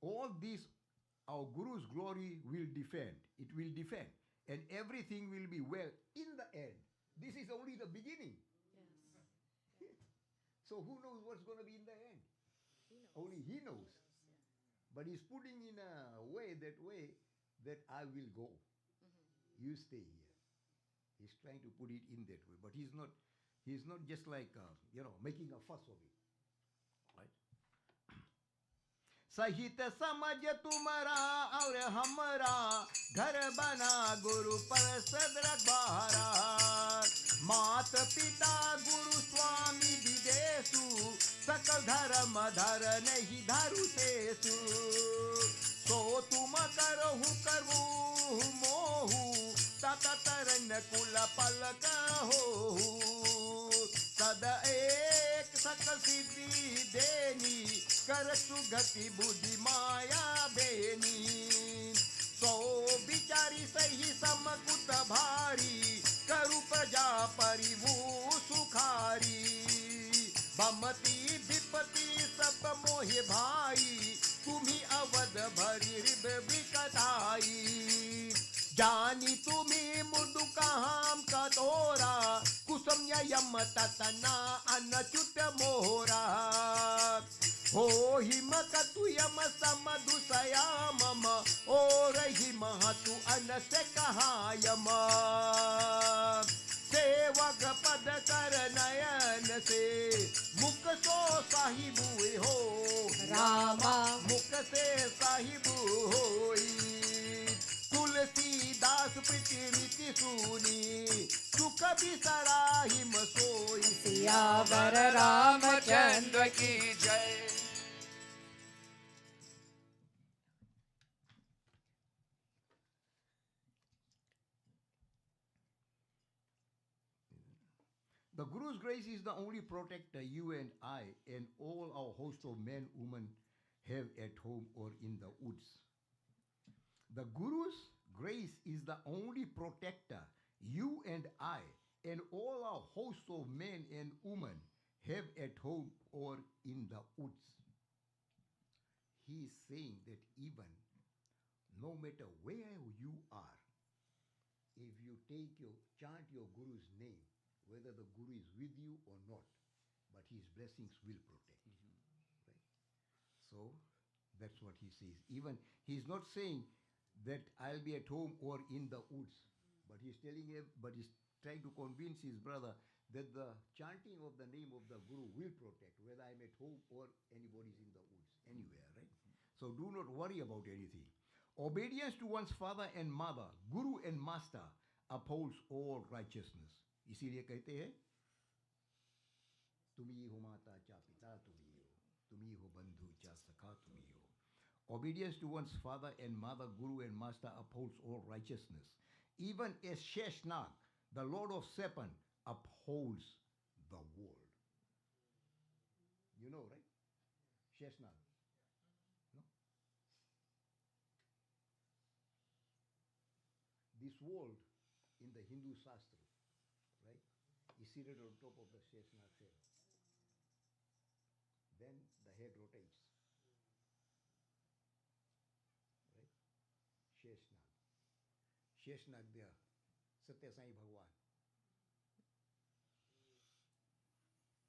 all these our Guru's glory will defend, it will defend, and everything will be well in the end. This is only the beginning. Yes. So who knows what's going to be in the end? He knows. Only he knows. Yeah. But he's putting in a way that I will go. You stay here. He's trying to put it in that way. But he's not just like, making a fuss of it. Right? सहित समझ तुम्हारा और हमरा घर बना गुरु पर सदरक बहारा मात पिता गुरु स्वामी विदेशु सकल धर्म धर नहीं धरु तेसु तो तुम करहु करहु मोहु तत तरन कुल पल कहो सद एक सकल सिद्धि देनी कर सुगति बुद्धि माया बेनी सो बिचारी सही समकुत भारी करु प्रजा परिवु सुखारी बमती विपति सब मोहे भाई तुम्ही अवध भरी रिब विकटाई जानी तुम्ही मुडु कहाम का तोरा कुसुम यम ततना अनच्युत मोरा हो हिम कतु यम समदु सयामम और हिम हतु अनस कहायम सेवक पद कर नयन से मुख सो साहिबु हो रामा मुख से साहिबु होई तुलसीदास प्रीति रीति सुनी सुख बिसरा हिम सोई सियावर रामचंद्र की जय. The Guru's grace is the only protector you and I and all our host of men, women have at home or in the woods. The Guru's grace is the only protector you and I and all our host of men and women have at home or in the woods. He is saying that even no matter where you are, if you chant your Guru's name, whether the Guru is with you or not, but his blessings will protect you. Right? So that's what he says. Even he's not saying that I'll be at home or in the woods, but he's trying to convince his brother that the chanting of the name of the Guru will protect, whether I'm at home or anybody's in the woods, anywhere, right? So do not worry about anything. Obedience to one's father and mother, Guru and master, upholds all righteousness. इसीलिए कहते हैं तुम ही हो माता चा पिता तुम ही हो बंधु चा सखा तुम ही हो. Obedience to one's father and mother, Guru and master upholds all righteousness. Even as Sheshnag, the Lord of Sepan, upholds the world. You know, right? Sheshnag. No? This world in the Hindu Shastra, right, is seated on top of the Sheshnag head. Then the head rotates. Right? Sheshnag. Sheshnag there. Satya Sai Bhagwan.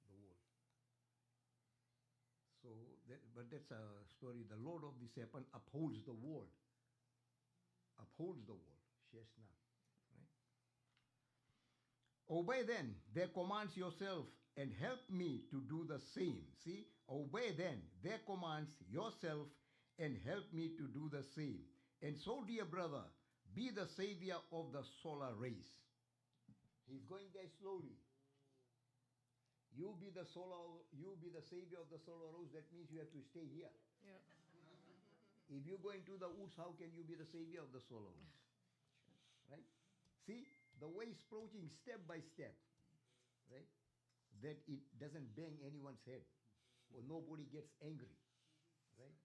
The world. So, but that's a story. The Lord of the Sepan upholds the world. Upholds the world. Sheshnag. Right? Obey then their commands yourself and help me to do the same. See, obey then their commands yourself and help me to do the same. And so, dear brother, be the savior of the solar race. He's going there slowly. You be the savior of the solar race. That means you have to stay here. Yeah. If you go into the woods, how can you be the savior of the solar race? Right? See, the way it's approaching step by step, right? That it doesn't bang anyone's head or nobody gets angry, right?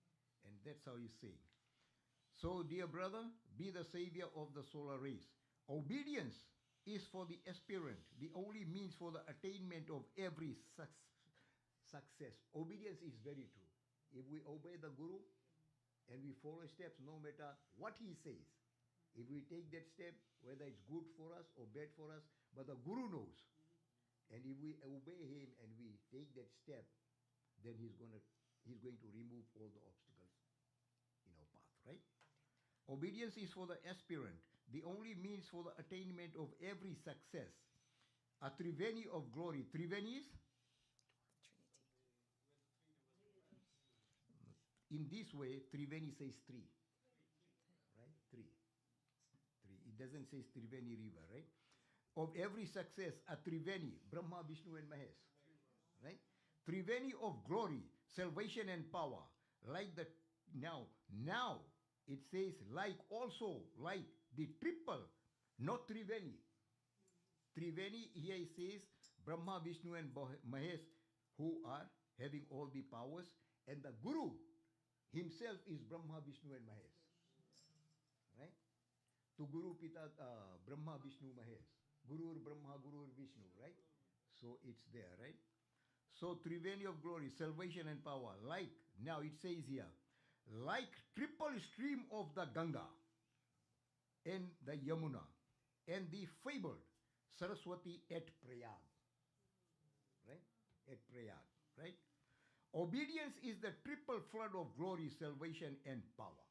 And that's how he's saying. So, dear brother, be the savior of the solar race. Obedience is for the aspirant, the only means for the attainment of every success. Obedience is very true. If we obey the Guru and we follow steps, no matter what he says, if we take that step, whether it's good for us or bad for us, but the Guru knows. And if we obey him and we take that step, then he's going to remove all the obstacles in our path, right? Obedience is for the aspirant, the only means for the attainment of every success. A Triveni of glory. Triveni is? Trinity. In this way, Triveni says three. Right? Three. It doesn't say Triveni river, right? Of every success, a Triveni, Brahma, Vishnu and Mahesh. Right? Triveni of glory, salvation and power. Like the now it says like the triple, not Triveni. Triveni here it says Brahma, Vishnu and Mahesh, who are having all the powers, and the Guru himself is Brahma, Vishnu and Mahesh. Right? To Guru Pita Brahma, Vishnu, Mahesh. Guru Brahma, Guru Vishnu, right? So it's there, right? So Triveni of glory, salvation and power, like, now it says here, like triple stream of the Ganga and the Yamuna and the fabled Saraswati at Prayag. Right? At Prayag, right? Obedience is the triple flood of glory, salvation and power.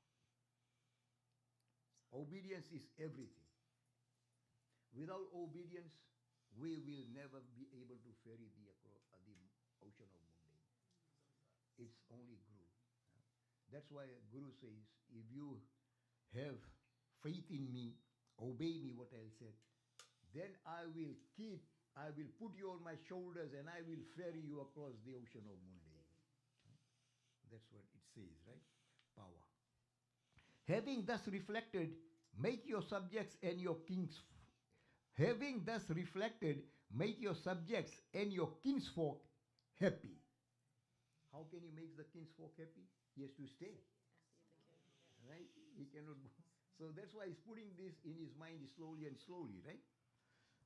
Obedience is everything. Without obedience, we will never be able to ferry the ocean of mundane. It's only Guru. That's why Guru says, if you have faith in me, obey me what I said, then I will put you on my shoulders and I will ferry you across the ocean of mundane. That's what it says, right? Power. Having thus reflected, make your subjects and your kings. Having thus reflected, make your subjects and your kinsfolk happy. How can he make the kinsfolk happy? He has to stay. Right? He cannot go. So that's why he's putting this in his mind slowly and slowly, right?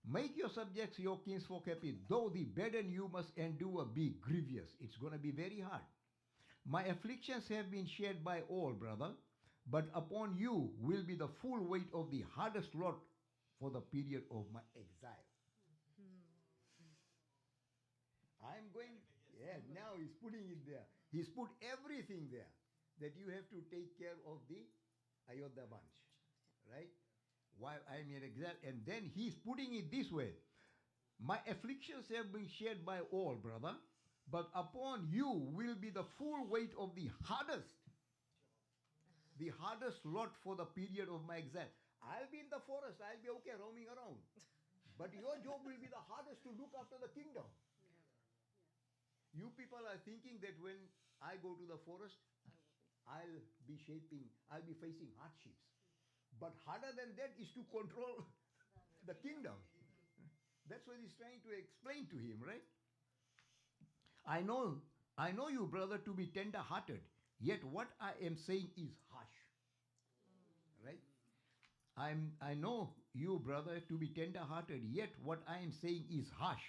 Make your subjects, your kinsfolk happy, though the burden you must endure be grievous. It's going to be very hard. My afflictions have been shared by all, brother, but upon you will be the full weight of the hardest lot for the period of my exile. I'm going, now he's putting it there. He's put everything there, that you have to take care of the Ayodhya bunch, right? While I'm in exile, and then he's putting it this way. My afflictions have been shared by all, brother, but upon you will be the full weight of the hardest lot for the period of my exile. I'll be in the forest, I'll be okay roaming around. But your job will be the hardest to look after the kingdom. You people are thinking that when I go to the forest, I'll be facing hardships. But harder than that is to control the kingdom. That's what he's trying to explain to him, right? I know you, brother, to be tender-hearted, yet what I am saying is harsh. Right? I know you, brother, to be tender-hearted, yet what I am saying is harsh.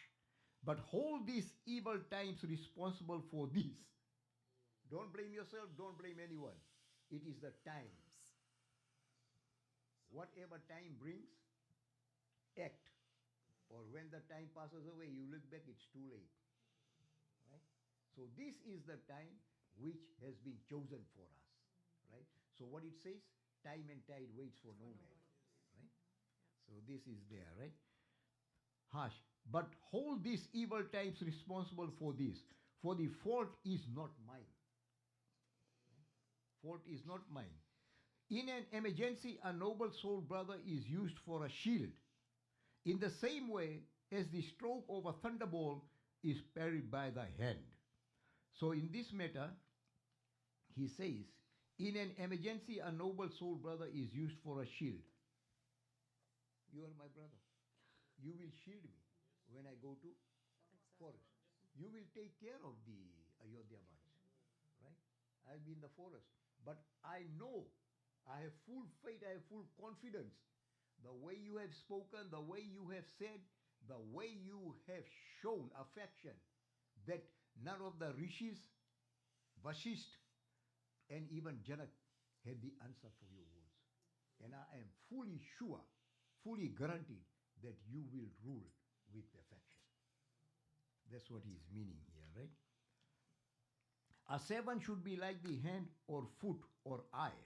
But hold these evil times responsible for this. Don't blame yourself, don't blame anyone. It is the times. Whatever time brings, act. Or when the time passes away, you look back, it's too late. Right? So this is the time which has been chosen for us. Right? So what it says, time and tide waits for no man. Right? So this is there, right? harsh. But hold these evil times responsible for this, for the fault is not mine. Fault is not mine. In an emergency, a noble soul brother is used for a shield. In the same way as the stroke of a thunderbolt is parried by the hand. So in this matter, he says, in an emergency, a noble soul brother is used for a shield. You are my brother. You will shield me when I go to forest. You will take care of the Ayodhyavans, right? I'll be in the forest. But I know, I have full faith, I have full confidence. The way you have spoken, the way you have said, the way you have shown affection, that none of the rishis, Vashist, and even Janak had the answer for your words. And I am fully sure, fully guaranteed that you will rule with affection. That's what he's meaning here, right? A servant should be like the hand or foot or eye.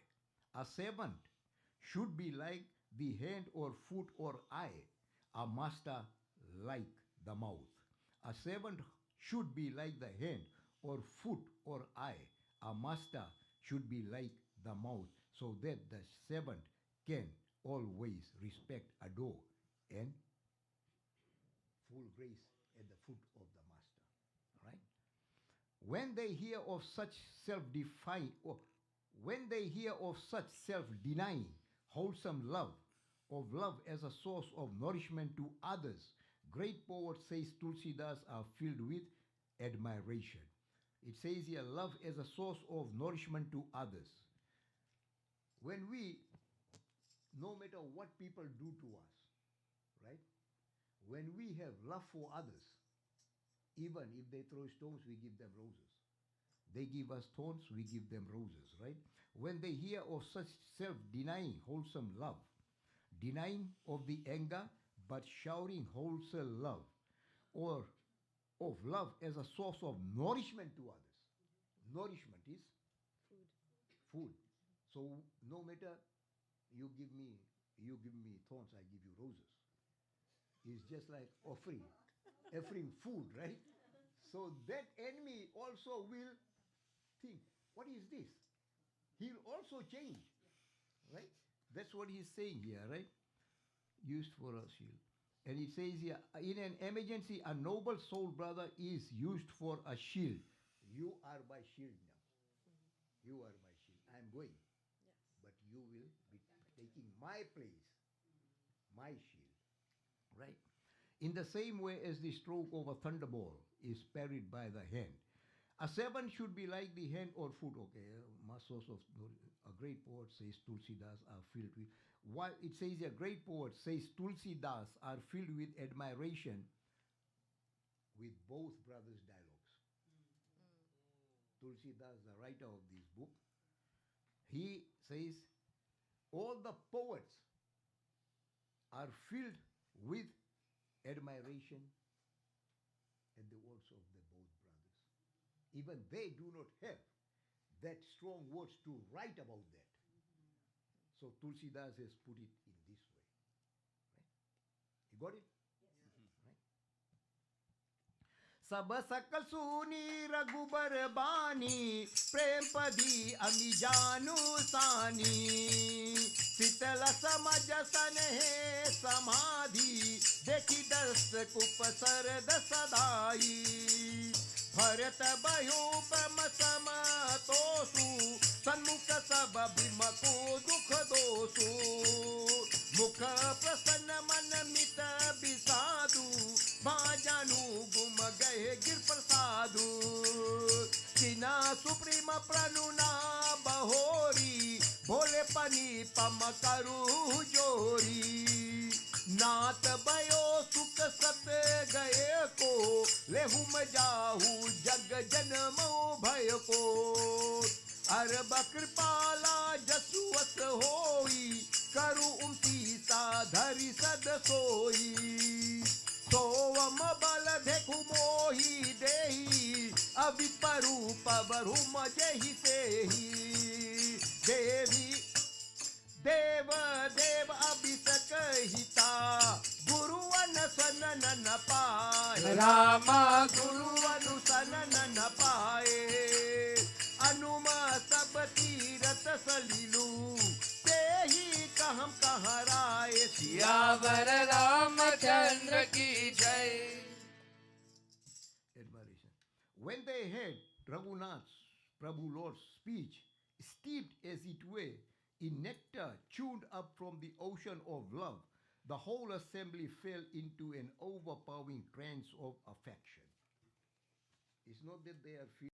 A servant should be like the hand or foot or eye. A master like the mouth. A servant should be like the hand or foot or eye. A master should be like the mouth, so that the servant can always respect, adore, and full grace at the foot of the master. Right? When they hear of such self-denying, wholesome love, of love as a source of nourishment to others, great poet says Tulsidas are filled with admiration. It says here, love as a source of nourishment to others. When we, no matter what people do to us, right? When we have love for others, even if they throw stones, we give them roses. They give us thorns, we give them roses, right? When they hear of such self-denying, wholesome love, denying of the anger, but showering wholesome love, or of love as a source of nourishment to others. Nourishment is food. So no matter you give me thorns, I give you roses. It's just like offering food, right? So that enemy also will think, what is this? He'll also change, right? That's what he's saying here, right? Used for a shield. And he says here, in an emergency, a noble soul brother is used for a shield. You are my shield now. You are my shield. I am going. Yes. But you will be taking my place, my shield. Right? In the same way as the stroke of a thunderbolt is parried by the hand. A servant should be like the hand or foot. Okay, source of a great poet says Tulsidas are filled with. While it says a great poet says Tulsidas are filled with admiration with both brothers' dialogues. Tulsidas, the writer of this book, he says all the poets are filled with admiration at the words of the both brothers. Even they do not have that strong words to write about that. So Tulsidas has put it in this way. Right? You got it? Right? सब सकल सुनी रघुबर बानी प्रेम पदी अमी जानू सानी शीतल समझ सनहे समाधि देखी दस कुप सरद सदाई भरत भयो पम सम तोसु सन्मुख सब भीम को दुख दोसु मुख प्रसन्न मन मित बिसाधु भाजानु गुम गए गिर प्रसादु चिना सुप्रीम प्रणुना बहोरी भोले पनी पम करु जोरी नाथ भयो सुख सत गए को लेहुम जाहू जग जन्मो भय को अरब कृपाला जसुवत होई करु सीता धरि सद सोई सोवम बल देखु मोही देही अविपरु पवरु मजेहि सेहि देवी देव देव अभिषक हिता गुरु ગુરુવન સનન ન પાય રામ ગુરુવनु સનન ન પાય अनुम सब तीरथ सलीलू ते ही कहम कहराए सियावर रामचंद्र की जय. Admiration. When they heard Raghunath's Prabhu Lord's speech, steeped as it were in nectar tuned up from the ocean of love, the whole assembly fell into an overpowering trance of affection. It's not that they are feeling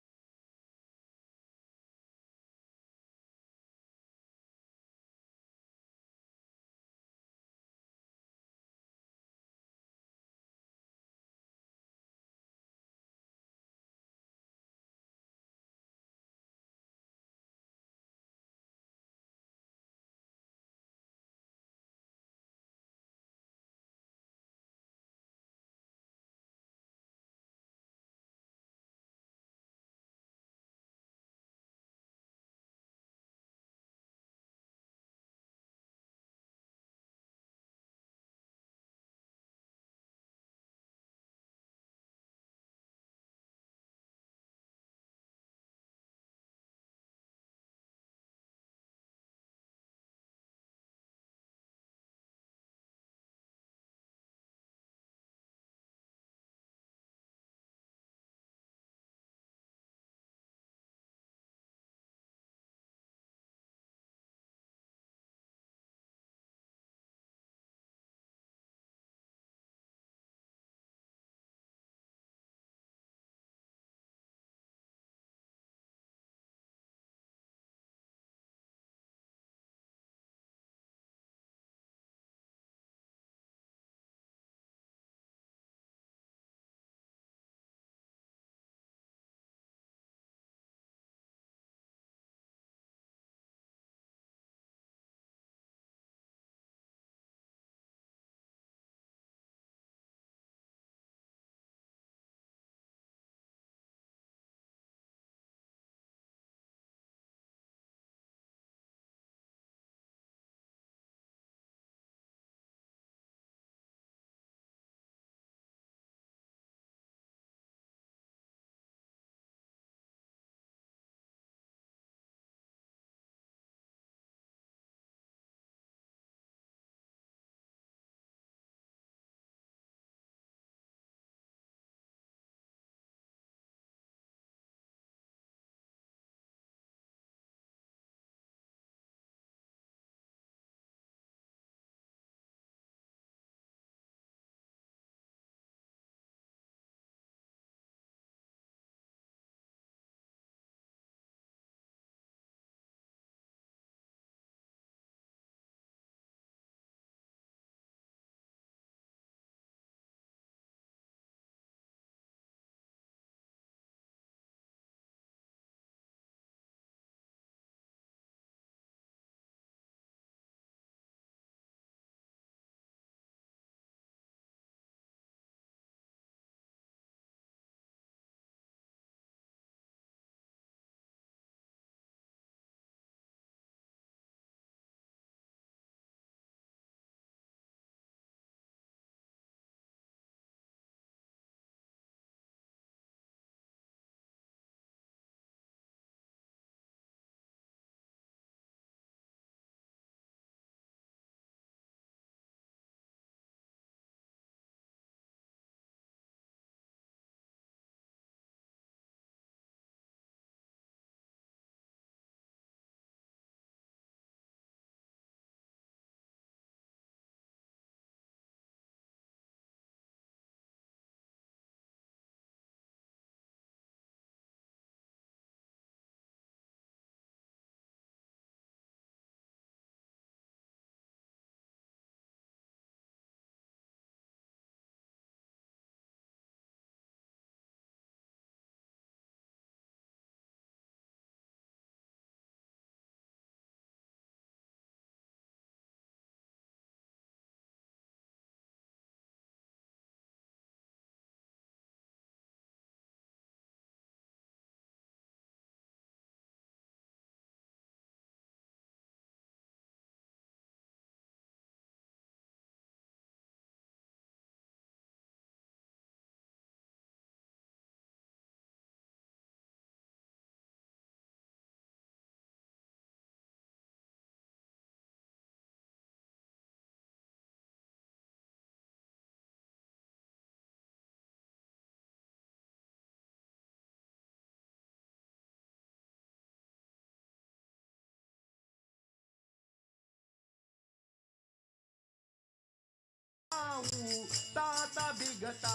जाऊं, तात बिगता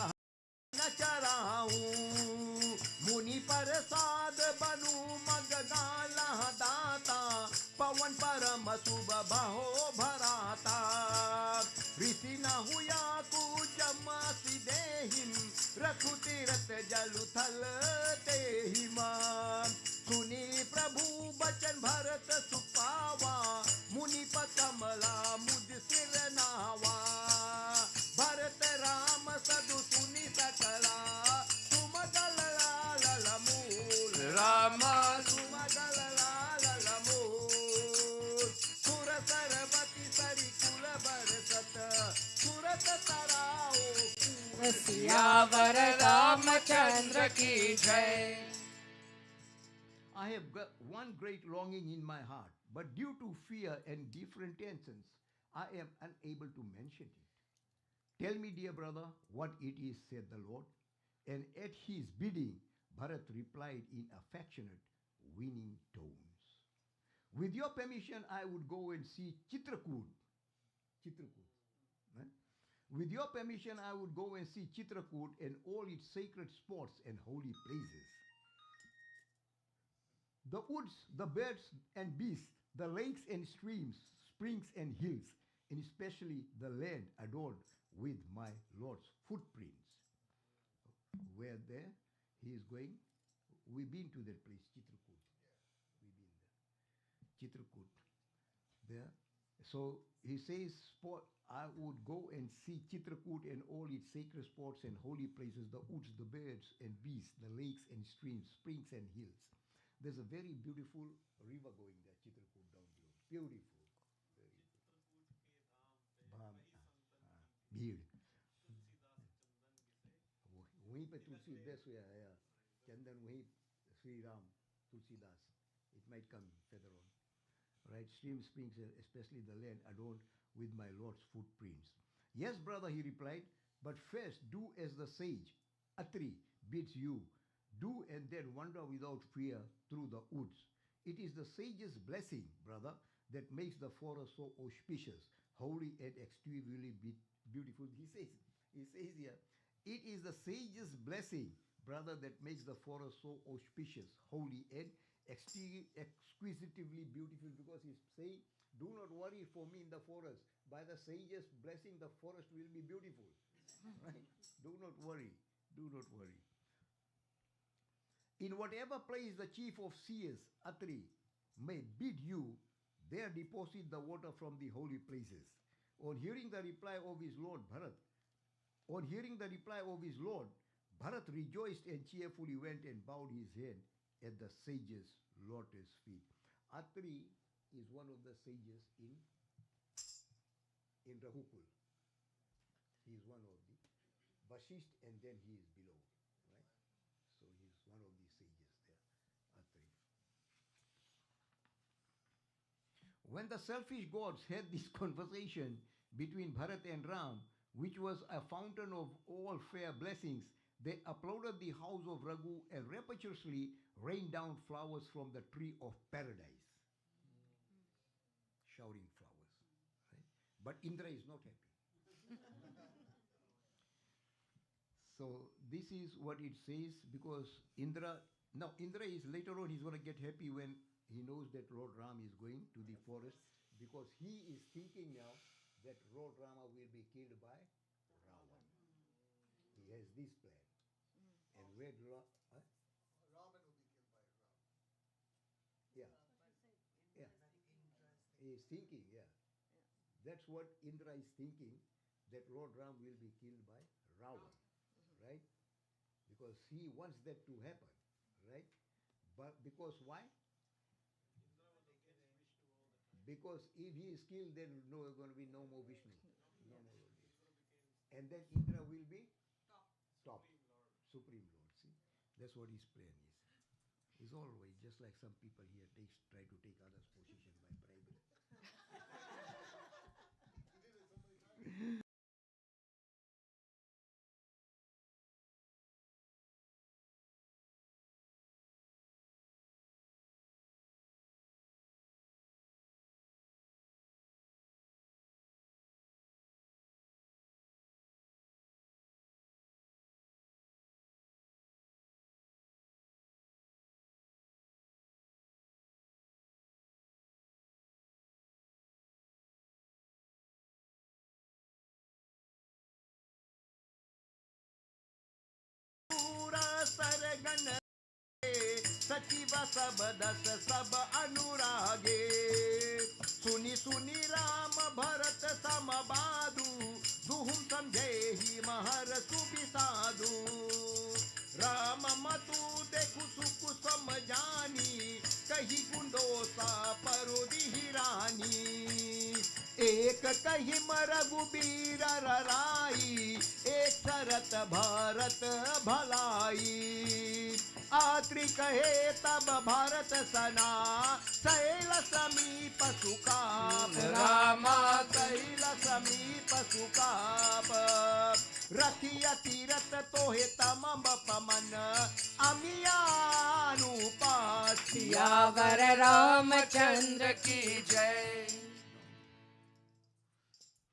न चराऊं, मुनि प्रसाद बनू मग गाला दाता, पवन परम शुभ बहो भराता, ऋषि न हुआ कुजम देहिम, रखु तीरथ जलु थल तेहिमा, सुनी प्रभु बचन भरत सुपावा, मुनि कमला मुझ सिर नावा, भरत राम सदु सुनी सकला, सुमगल लाल मूल राम सुमगल लाल मूल, सुर सरबती सरी कुल बरसत, सुरत तराओ सियावर रामचंद्र की जय. I have got one great longing in my heart, but due to fear and different tensions, I am unable to mention it. Tell me, dear brother, what it is, said the Lord. And at his bidding, Bharat replied in affectionate, winning tones. With your permission, I would go and see Chitrakoot. Chitrakoot. Right? With your permission, I would go and see Chitrakoot and all its sacred spots and holy places. The woods, the birds and beasts, the lakes and streams, springs and hills, and especially the land adorned with my Lord's footprints. Where there he is going, we've been to that place, Chitrakoot. We've been there. Chitrakoot. There. So he says, I would go and see Chitrakoot and all its sacred spots and holy places, the woods, the birds and beasts, the lakes and streams, springs and hills. There's a very beautiful river going there, Chitrakoot down below. Beautiful. Very beautiful. Bham, भीड़ वहीं पे तुलसीदास हुआ है चंदन वहीं Shri Ram Tulsidas it might come further on right streams springs especially the land adorned with my Lord's footprints. Yes brother, he replied, but first do as the sage Atri bids you, do and then wander without fear through the woods. It is the sage's blessing, brother, that makes the forest so auspicious, holy and extremely beautiful. He says here, it is the sage's blessing, brother, that makes the forest so auspicious, holy and exquisitely beautiful, because he's saying, do not worry for me in the forest. By the sage's blessing, the forest will be beautiful. Right? Do not worry. Do not worry. In whatever place the chief of seers, Atri, may bid you, there deposit the water from the holy places. On hearing the reply of his lord Bharat, Bharat rejoiced and cheerfully went and bowed his head at the sage's lotus feet. Atri is one of the sages in Rahukul. He is one of the Vashisht, and then he is below, right? So he is one of the sages there, Atri. When the selfish gods had this conversation between Bharat and Ram, which was a fountain of all fair blessings, they applauded the house of Raghu and rapturously rained down flowers from the tree of paradise. Showering flowers. Right? But Indra is not happy. So this is what it says, because Indra is later on, he's going to get happy when he knows that Lord Ram is going to the forest, because he is thinking now that Lord Rama will be killed by Ravan. He has this plan. And where Raman will be killed by Ram. yeah, yeah, he is thinking, yeah. That's what Indra is thinking, that Lord Ram will be killed by Ravan, right? Because he wants that to happen, right? But because why? Because if he is killed, then no going to be no more Vishnu, no more Vishnu. And then Indra will be top, Supreme Lord. See, that's what his plan is. It's always just like some people here try to take others' position by bribery. सचिव सब दस सब अनुरागे सुनी सुनी राम भरत सम बाधु दुहुम समझे ही महर सुबिसाधु राम मतु देखु सुख सम जानी कही गुंडोसा परोदी रानी एक कही रघुबीर राई एक शरत भरत भलाई आत्रि कहे तब भारत सना शैल समीप सुकाप रामा शैल समीप सुकाप रखिया तीरथ तोहे तमम पमन अमियानुपास सियावर रामचंद्र की जय।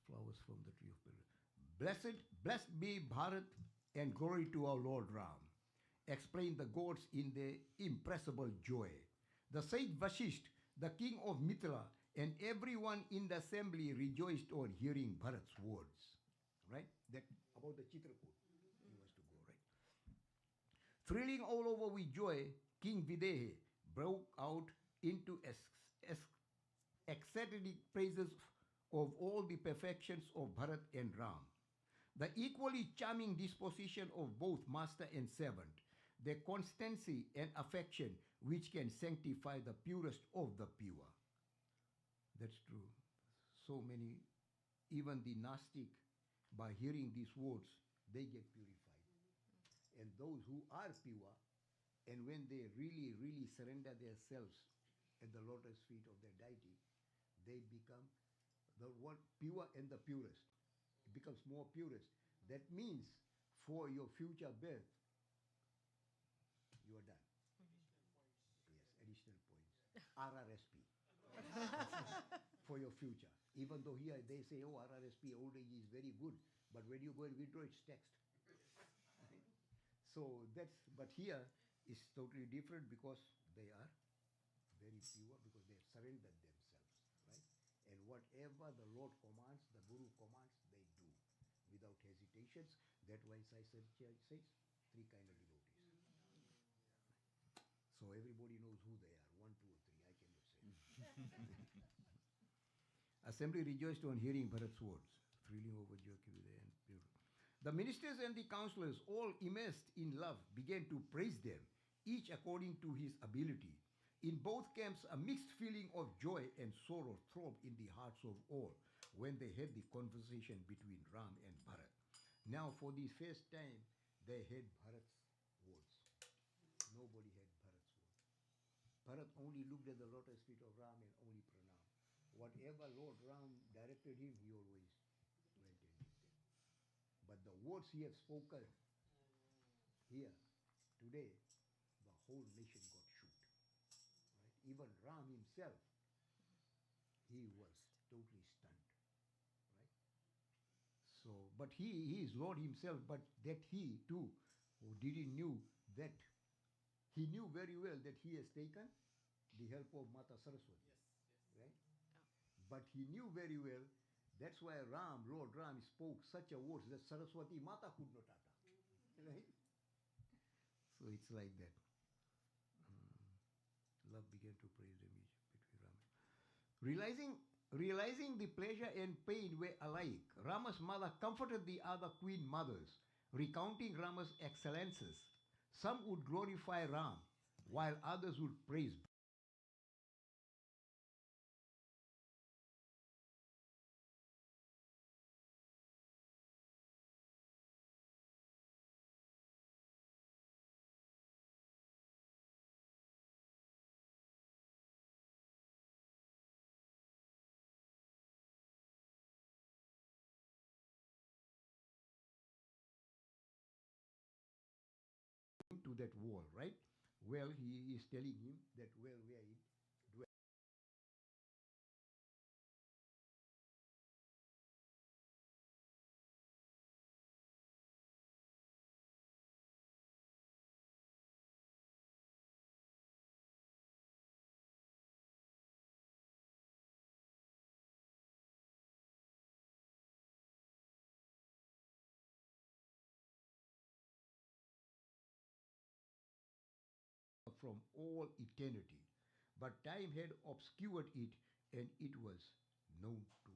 Flowers from the tree of pilgrimage. Blessed be Bharat and glory to our Lord Ram. Explain the gods in their impressible joy. The sage Vashisht, the king of Mithila, and everyone in the assembly rejoiced on hearing Bharat's words. Right? That about the Chitrakoot. He was to go, right? Thrilling all over with joy, King Videha broke out into ecstatic praises of all the perfections of Bharat and Ram. The equally charming disposition of both master and servant, their constancy and affection which can sanctify the purest of the pure. That's true. So many, even the Gnostic, by hearing these words, they get purified. And those who are pure, and when they really, really surrender themselves at the lotus feet of their deity, they become the one pure and the purest. It becomes more purest. That means for your future birth, you are done. Yes, additional points. RRSP. For your future. Even though here they say, oh, RRSP, old age is very good. But when you go and withdraw, it's taxed. Right? So that's, but here is totally different because they are very pure, because they have surrendered themselves. Right? And whatever the Lord commands, the Guru commands, they do without hesitations. That's why Sai Satya says three kind of devotees. So everybody knows who they are. 1, 2, or 3. I cannot say. Assembly rejoiced on hearing Bharat's words, thrilling over Jyotividya and pure. The ministers and the counselors, all immersed in love, began to praise them, each according to his ability. In both camps, a mixed feeling of joy and sorrow throbbed in the hearts of all when they had the conversation between Ram and Bharat. Now, for the first time, they had Bharat's words. Nobody had Bharat's words. Bharat only looked at the lotus feet of Ram and only pranam. Whatever Lord Ram directed him, he always went and did them. But the words he has spoken here today, the whole nation got shook. Right? Even Ram himself, he was totally stunned. Right? So, but he is Lord himself, but that he too, who didn't knew that, he knew very well that he has taken the help of Mata Saraswati. Right? But he knew very well, that's why Ram, Lord Ram, spoke such a words that Saraswati Mata could not utter. Right? So it's like that. Love began to praise them each between Ram. Realizing the pleasure and pain were alike, Rama's mother comforted the other queen mothers, recounting Rama's excellences. Some would glorify Ram, while others would praise. To that wall, right? Well, he is telling him that well where he dwells. from all eternity. But time had obscured it, and it was known to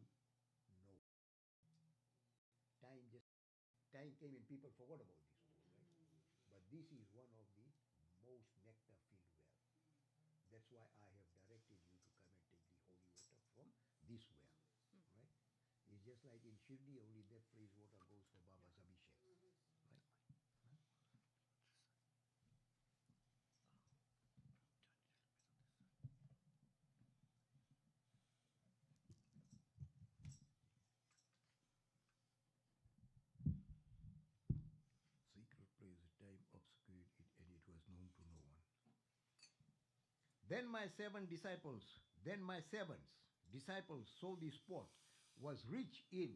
no. Time just time came and people forgot about this world, right? But this is one of the most nectar-filled well. That's why I have directed you to come and take the holy water from this well, right? It's just like in Shirdi, only that place water goes for Baba's Abhishek, right? Secret place, time obscured it, and it was known to no one. Then my seven disciples, then my seven disciples saw the spot was rich in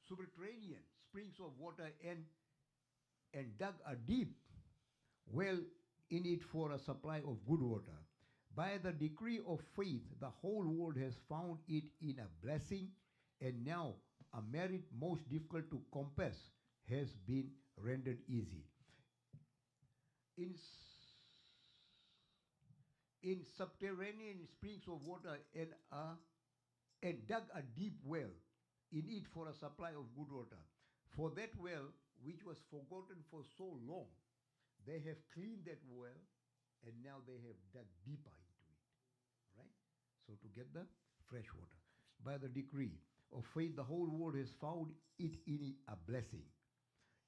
subterranean springs of water and dug a deep well in it for a supply of good water. By the decree of faith, the whole world has found it in a blessing, and now a merit most difficult to compass has been rendered easy. In in subterranean springs of water and dug a deep well in it for a supply of good water. For that well, which was forgotten for so long, they have cleaned that well and now they have dug deeper into it. Right? So to get the fresh water. By the decree of faith, the whole world has found it in a blessing.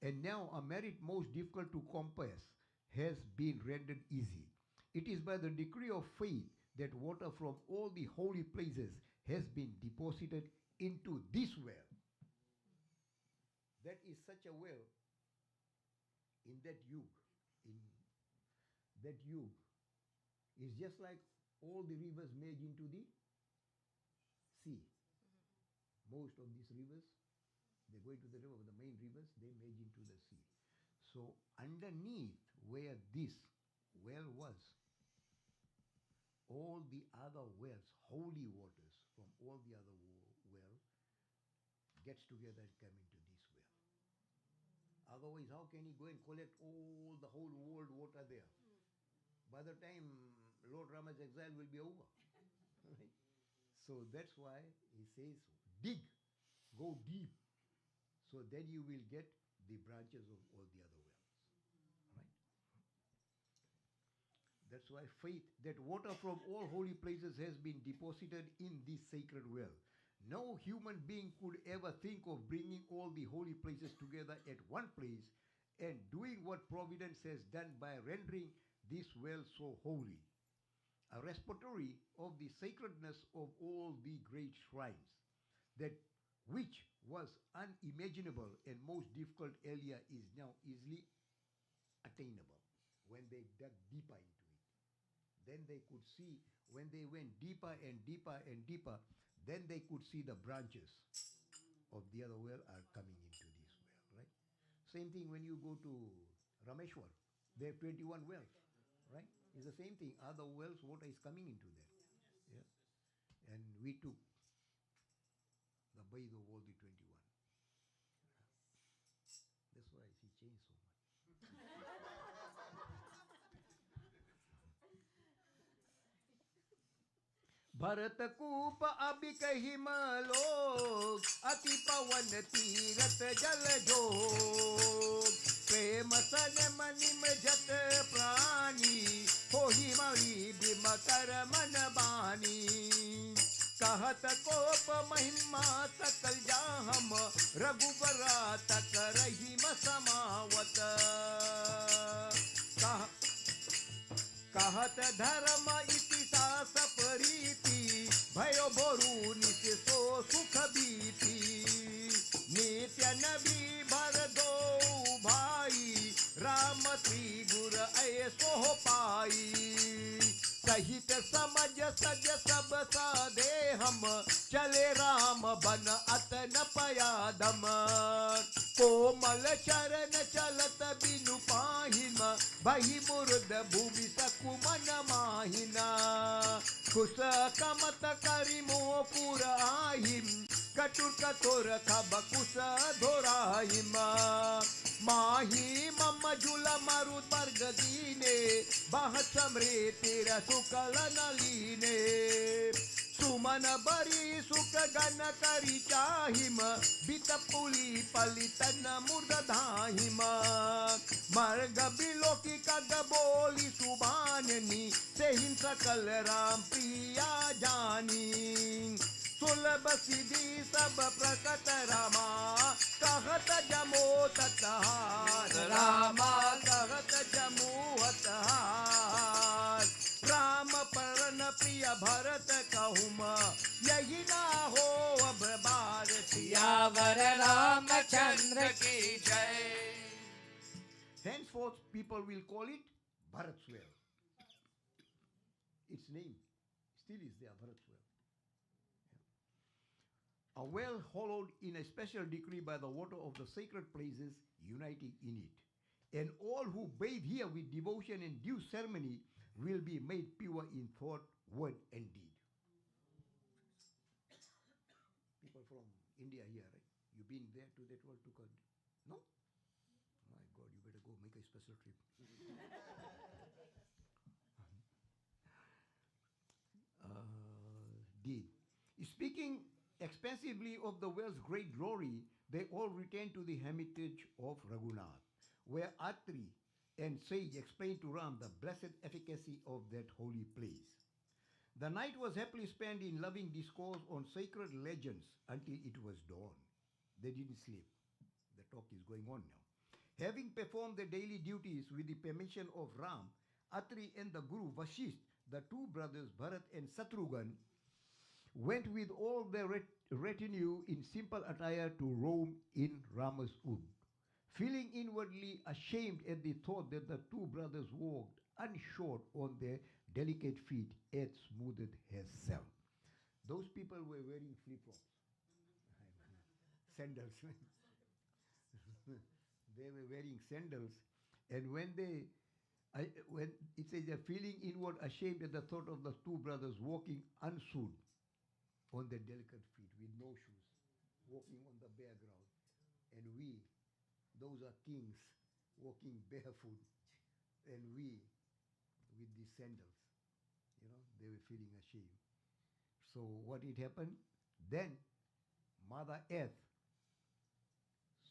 And now a merit most difficult to compass has been rendered easy. It is by the decree of faith that water from all the holy places has been deposited into this well. That is such a well in that yug. In that yug is just like all the rivers merge into the sea. Most of these rivers, they go into the river, but the main rivers, they merge into the sea. So underneath where this well was, all the other wells, holy waters from all the other well, gets together and come into this well. Otherwise, how can he go and collect all the whole world water there? By the time Lord Rama's exile will be over. Right? So that's why he says, dig, go deep, so then you will get the branches of all the other wells. Right? That's why faith, that water from all holy places has been deposited in this sacred well. No human being could ever think of bringing all the holy places together at one place and doing what Providence has done by rendering this well so holy, a repository of the sacredness of all the great shrines, that which was unimaginable and most difficult earlier is now easily attainable when they dug deeper into it. Then they could see, when they went deeper and deeper and deeper, then they could see the branches of the other well are coming into this well, right? Same thing when you go to Rameshwar, they have 21 wells, right? It's the same thing. Other wells, water is coming into there. Yeah. And we took the bath of all the 21. That's why she changed so much. Bharat Koop Abhik Himlok अति पवन तीरथ जल जोग प्रेम सन मनिम जत प्राणी हो हिमरी बिम कर मन बानी कहत कोप महिमा सकल जाहम रघुबरा तक रहीम समावत कहत धर्म इतिहास प्रीति भयो बोरू नित्य सो सुख बीती नित्य नबी भर दो भाई राम त्रिगुर ऐसो पाई सहित समझ सज सब साधे हम चले राम बन अतन पयादम कोमल चरण चलत बिनु पाहिन बही मुर्द भूमि सकुमन माहिना कुश कमत करि मोपुर आहिम कटुर कठोर खब कुश धोराहिम माही मम झुल मरु वर्ग दीने बाह समरे तेरा सुकल नलीने सुमन बरी सुख गन करी चाहिम बित पुली पलितन मुर्द धाहिम मर्ग बिलोकी कग बोली सुबाननी से हिम सकल राम प्रिया जानी सुलभ सिद्धि सब प्रकट रामा कहत जमो ततहार रामा कहत जमो ततहार राम परन प्रिय भरत कहूम यही ना हो अब बार सियावर रामचंद्र की जय. Henceforth people will call it Bharat's well. Its name still is there, Bharat's well. A well hollowed in a special decree by the water of the sacred places uniting in it. And all who bathe here with devotion and due ceremony will be made pure in thought, word, and deed. People from India here, right? You've been there to that well to God? No? My God, you better go make a special trip. Deed. Speaking expansively of the well's great glory, they all return to the hermitage of Raghunath, where Atri and sage explained to Ram the blessed efficacy of that holy place. The night was happily spent in loving discourse on sacred legends until it was dawn. They didn't sleep. The talk is going on now. Having performed their daily duties with the permission of Ram, Atri and the Guru Vashisht, the two brothers Bharat and Satrughan, went with all their retinue in simple attire to roam in Rama's wood, feeling inwardly ashamed at the thought that the two brothers walked unshod on their delicate feet as smoothed herself. Those people were wearing flip-flops, sandals. They were wearing sandals, and when it says they're feeling inward ashamed at the thought of the two brothers walking unshod on their delicate feet with no shoes, walking on the bare ground, and we, those are kings, walking barefoot, and we with these sandals. You know, they were feeling ashamed. So what it happened? Then Mother Earth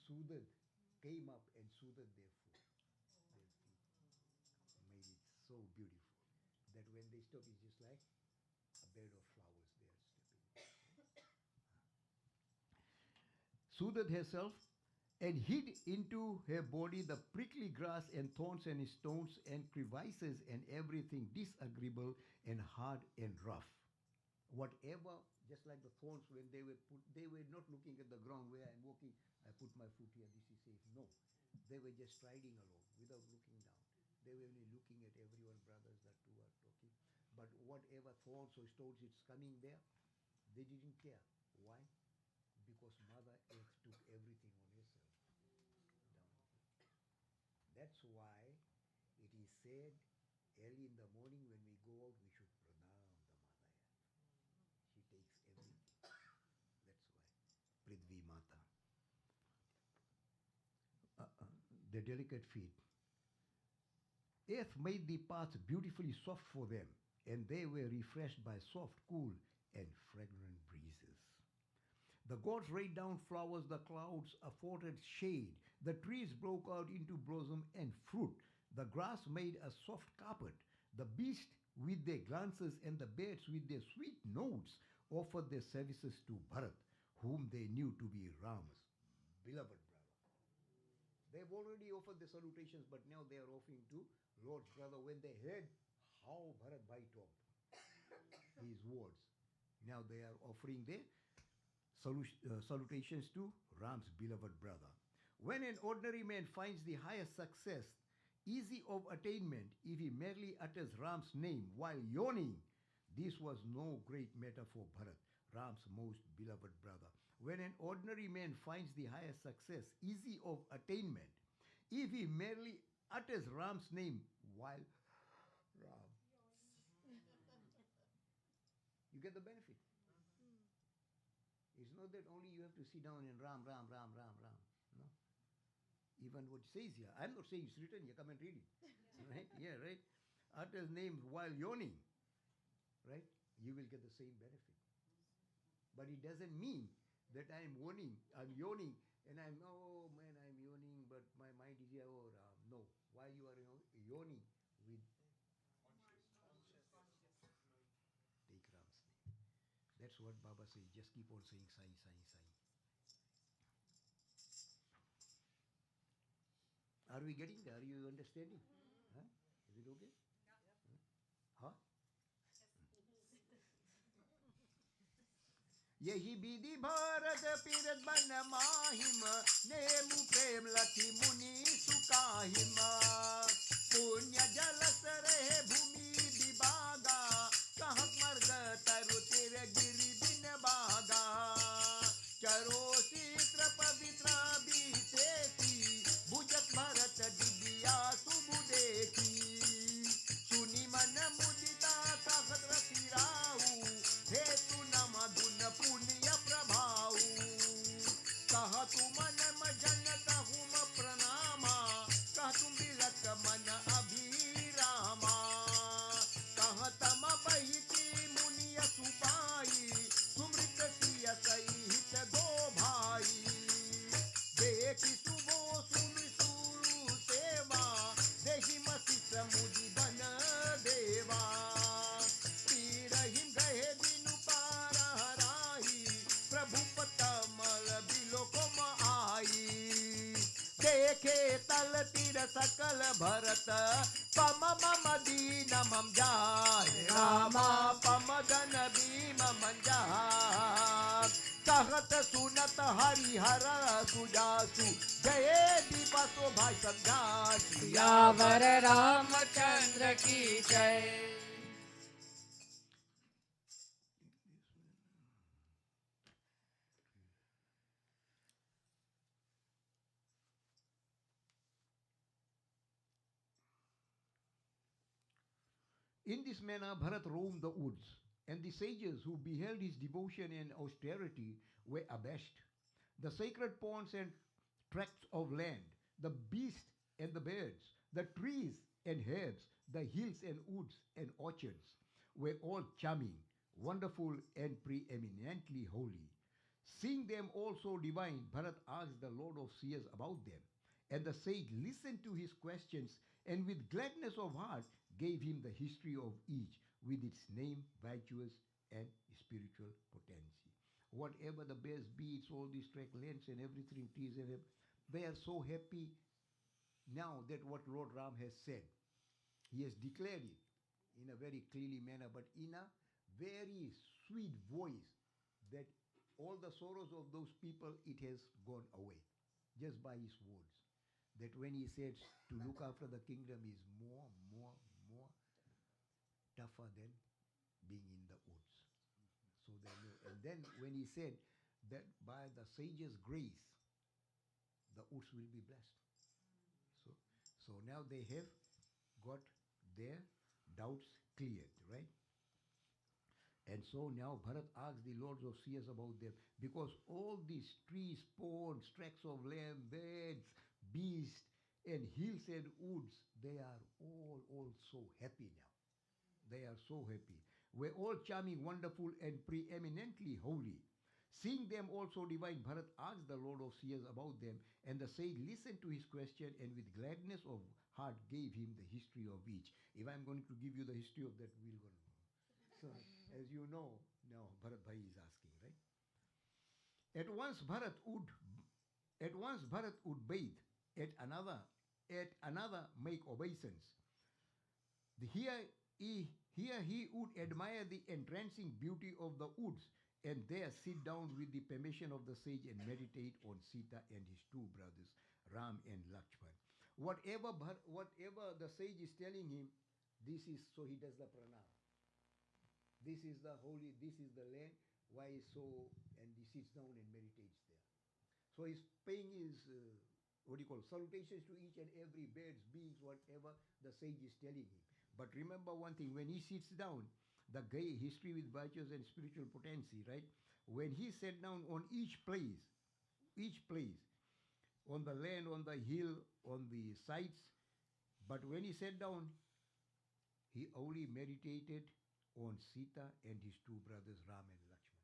soothed, came up and soothed their foot, their feet, made it so beautiful that when they stop, it's just like a bed of flowers they are stepping. Soothed herself and hid into her body the prickly grass and thorns and stones and crevices and everything disagreeable and hard and rough. Whatever, just like the thorns when they were put, they were not looking at the ground where I'm walking, I put my foot here, this is safe. No. They were just striding along without looking down. They were only looking at everyone, brothers, that two are talking. But whatever thorns or stones it's coming there, they didn't care. Why? Because Mother Earth took everything on herself. Down. That's why it is said early in the morning when we go out, we should pranam the Mother Earth. She takes everything. That's why. Prithvi Mata. The delicate feet. Earth made the paths beautifully soft for them, and they were refreshed by soft, cool, and fragrant breezes. The gods rained down flowers, the clouds afforded shade, the trees broke out into blossom and fruit, the grass made a soft carpet, the beasts with their glances and the birds with their sweet notes offered their services to Bharat, whom they knew to be Ram's beloved brother. They've already offered the salutations, but now they are offering to Lord's brother when they heard how Bharat Bhai talked, his words. Now they are offering their salutations to Ram's beloved brother. When an ordinary man finds the highest success, easy of attainment, if he merely utters Ram's name while yawning, this was no great matter for Bharat. Ram's most beloved brother. When an ordinary man finds the highest success easy of attainment, if he merely utters Ram's name while Ram, you get the benefit. It's not that only you have to sit down and Ram, Ram, Ram, Ram, Ram. No. Even what it says here, I'm not saying it's written here, come and read it. Right? Yeah, right? Utters names while yawning, right? You will get the same benefit. But it doesn't mean that I'm yawning, and oh man, I'm yawning, but my mind is here, oh Ram. No. Why you are yawning with take Ram's name. That's what Baba says. Just keep on saying Sai, Sai, Sai. Are we getting there? Are you understanding? Huh? Is it okay? Huh? यही विधि भारत पीरत बन माहिम नेमु प्रेम लखी मुनि सुकाहिम पुण्य जल रहे भूमि विभागा कह मर्द तरु तिर गिरि बिन बागा चरो चित्र पवित्र बीते भुजत भरत दिव्या सुबु देखी सुनि मन मुदिता तहत रसिराऊ हेतु नम गुण पुण्य प्रभाऊ कह तु मन मजन कहूम प्रणामा कह तुम विरत मन अभिरामा कह तम बहिती मुनिय सुपाई सुमृत सिय सहित दो भाई देखी सुबो सुनि सुरु सेवा देहि मति समुदि बन देवा तीरहिम गहे बिनु पार हराही प्रभु पतमल बिलोकम आई देखे तल तीर सकल भरत पम मम दीन मम जाय रामा पम धन भीम मंजा कहत सुनत हरिहर सुजासु जय दीपसो भाई समझासु सियावर रामचंद्र की जय। In this manner, Bharat roamed the woods, and the sages who beheld his devotion and austerity were abashed. The sacred ponds and tracts of land, the beasts and the birds, the trees and herbs, the hills and woods and orchards were all charming, wonderful, and preeminently holy. Seeing them also divine, Bharat asked the Lord of Seers about them. And the sage listened to his questions and with gladness of heart gave him the history of each with its name, virtues, and spiritual potency. Whatever the best beats, all these track lands and everything, trees, and they are so happy now that what Lord Ram has said. He has declared it in a very clearly manner, but in a very sweet voice that all the sorrows of those people, it has gone away just by his words. That when he said to look after the kingdom is more tougher than being in the woods. So they know. And then when he said that by the sage's grace, the woods will be blessed. So now they have got their doubts cleared, right? And so now Bharat asks the lords of seers about them, because all these trees, ponds, tracts of land, birds, beasts, and hills and woods, they are all so happy now. They are so happy. We're all charming, wonderful, and preeminently holy. Seeing them also divine, Bharat asked the Lord of Seers about them, and the sage listened to his question and with gladness of heart gave him the history of each. If I'm going to give you the history of that, we'll go. So, as you know, now Bharat Bhai is asking, right? At once Bharat would bathe, at another make obeisance. Here he would admire the entrancing beauty of the woods, and there sit down with the permission of the sage and meditate on Sita and his two brothers, Ram and Lakshman. Whatever the sage is telling him, this is, so he does the pranam. This is the holy, this is the land why so, and he sits down and meditates there. So he's paying his, what do you call, salutations to each and every birds, beings, whatever the sage is telling him. But remember one thing, when he sits down, the gay history with virtues and spiritual potency, right? When he sat down on each place, on the land, on the hill, on the sites, but when he sat down, he only meditated on Sita and his two brothers Ram and Lakshman.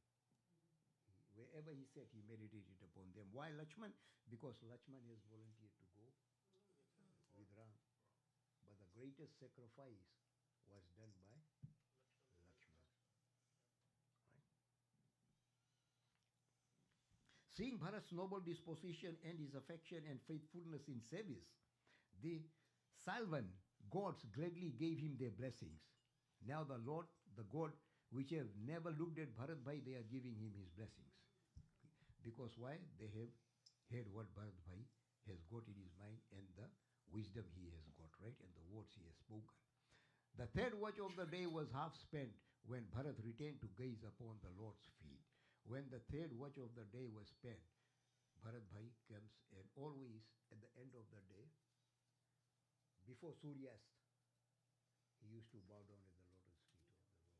Wherever he sat, he meditated upon them. Why Lakshman? Because Lakshman has volunteered to go with Ram. But the greatest sacrifice was done by Lakshman. Right? Seeing Bharat's noble disposition and his affection and faithfulness in service, the Salvan gods gladly gave him their blessings. Now the Lord, the God which have never looked at Bharat Bhai, they are giving him his blessings. Because why? They have heard what Bharat Bhai has got in his mind and the wisdom he has got, right? And the words he has spoken. The third watch of the day was half spent when Bharat returned to gaze upon the Lord's feet. When the third watch of the day was spent, Bharat Bhai comes and always at the end of the day, before Suryast, he used to bow down at the lotus feet of the Lord.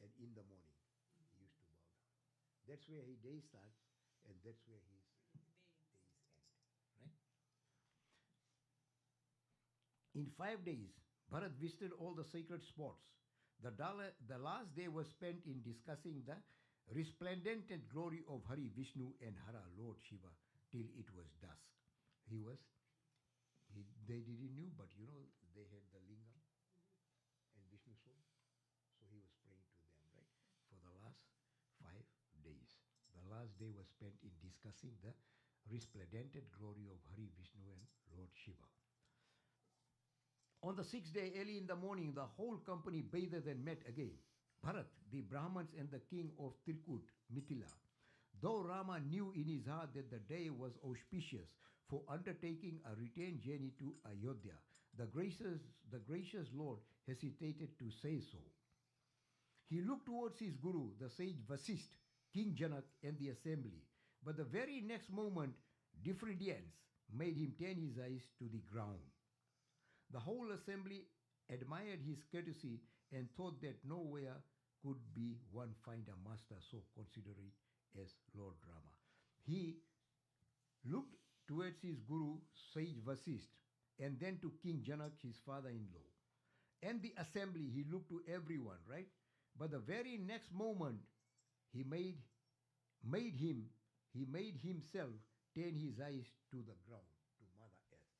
And in the morning, he used to bow down. That's where his day starts, and that's where his days end. Right? In 5 days, Bharat visited all the sacred spots. The last day was spent in discussing the resplendent glory of Hari Vishnu and Hara Lord Shiva till it was dusk. They didn't know, but they had the lingam and Vishnu soul. So he was praying to them, right? For the last 5 days. The last day was spent in discussing the resplendent glory of Hari Vishnu and Lord Shiva. On the 6th day, early in the morning, the whole company bathed and met again. Bharat, the Brahmins and the king of Tirkut, Mithila. Though Rama knew in his heart that the day was auspicious for undertaking a return journey to Ayodhya, the gracious Lord hesitated to say so. He looked towards his guru, the sage Vasisht, King Janak, and the assembly. But the very next moment, diffidence made him turn his eyes to the ground. The whole assembly admired his courtesy and thought that nowhere could be one find a master so considerate as Lord Rama. He looked towards his guru, sage Vasisht, and then to King Janak, his father-in-law. And the assembly, he looked to everyone, right? But the very next moment, he made himself turn his eyes to the ground, to Mother Earth.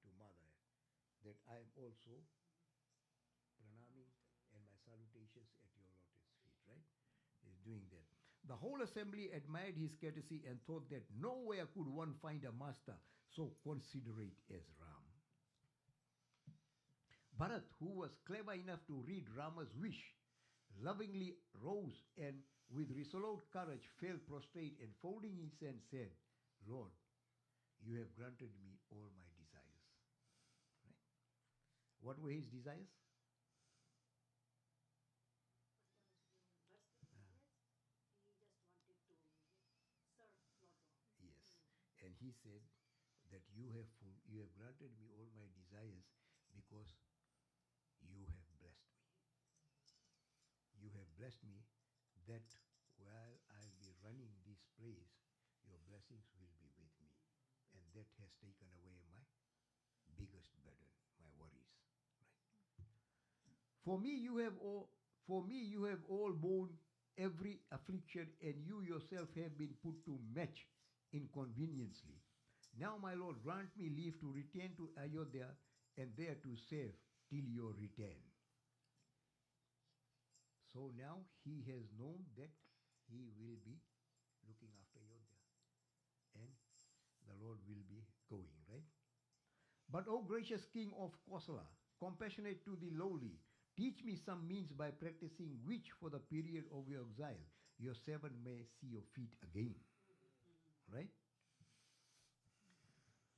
To Mother Earth. That I am also pranaming and my salutations at your lotus feet, right? He's doing that. The whole assembly admired his courtesy and thought that nowhere could one find a master so considerate as Ram. Bharat, who was clever enough to read Rama's wish, lovingly rose and with resolute courage fell prostrate and folding his hands said, Lord, you have granted me all my desires. What were his desires? He just wanted to serve Lord Rama. Yes. And he said that you have granted me all my desires because you have blessed me. You have blessed me that while I'll be running this place, your blessings will be with me. And that has taken away my biggest burden, my worries. Right? For me you have all borne every affliction, and you yourself have been put to much inconveniently. Now, my Lord, grant me leave to return to Ayodhya and there to serve till your return. So now he has known that he will be looking after Ayodhya and the Lord will be going, right? But, O gracious King of Kosala, compassionate to the lowly, teach me some means by practicing which for the period of your exile your servant may see your feet again. Right?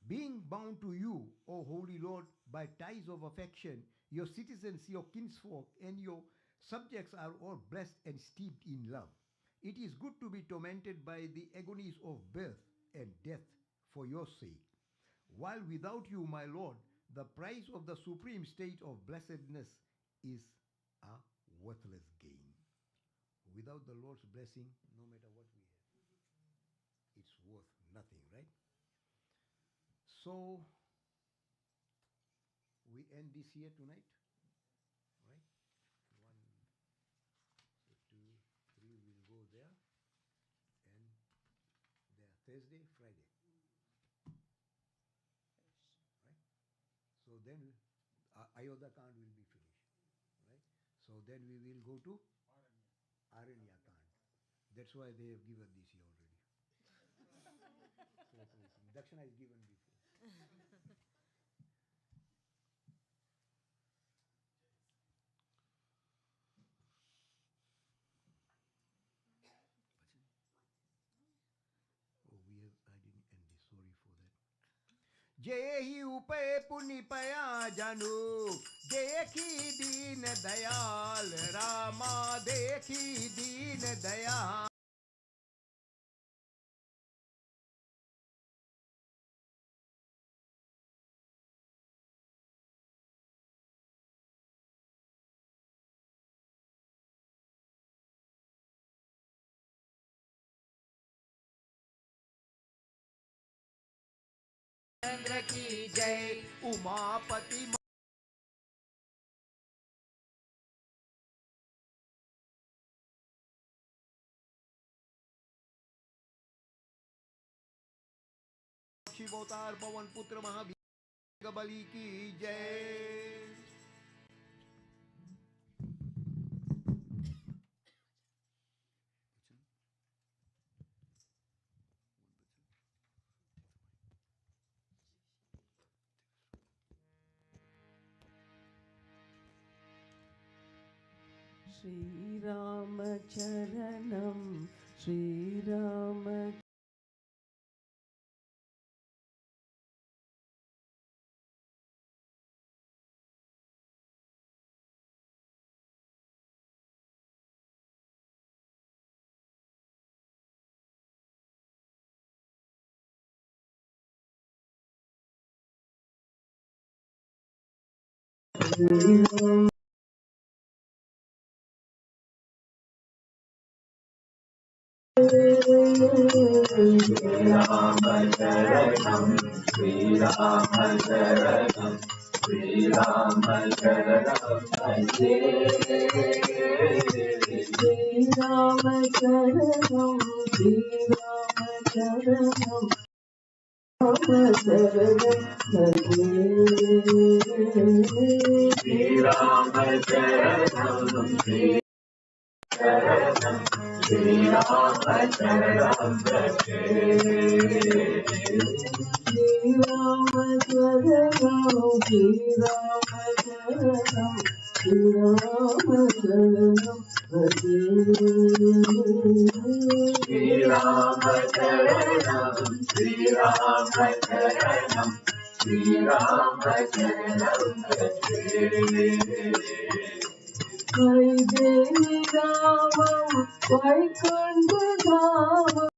Being bound to you, O Holy Lord, by ties of affection, your citizens, your kinsfolk, and your Subjects are all blessed and steeped in love. It is good to be tormented by the agonies of birth and death for your sake. While without you, my Lord, the price of the supreme state of blessedness is a worthless gain. Without the Lord's blessing, no matter what we have, it's worth nothing, right? So we end this here tonight, right? One, so two, three will go there, and there Thursday, Friday, right? So then Ayodhya Kand will be finished, right? So then we will go to Aranya Kand. That's why they have given this here already. Dakshina is given before. Oh, I didn't end this. Sorry for that. जय ही उपय पुनि पया जनु देखी दीन दयाल रामा देखी दीन दयाल चंद्र की जय। उमापति शिवोतार पवन पुत्र महावीर बलि की जय। श्रीरामचरणं श्रीराम Why can't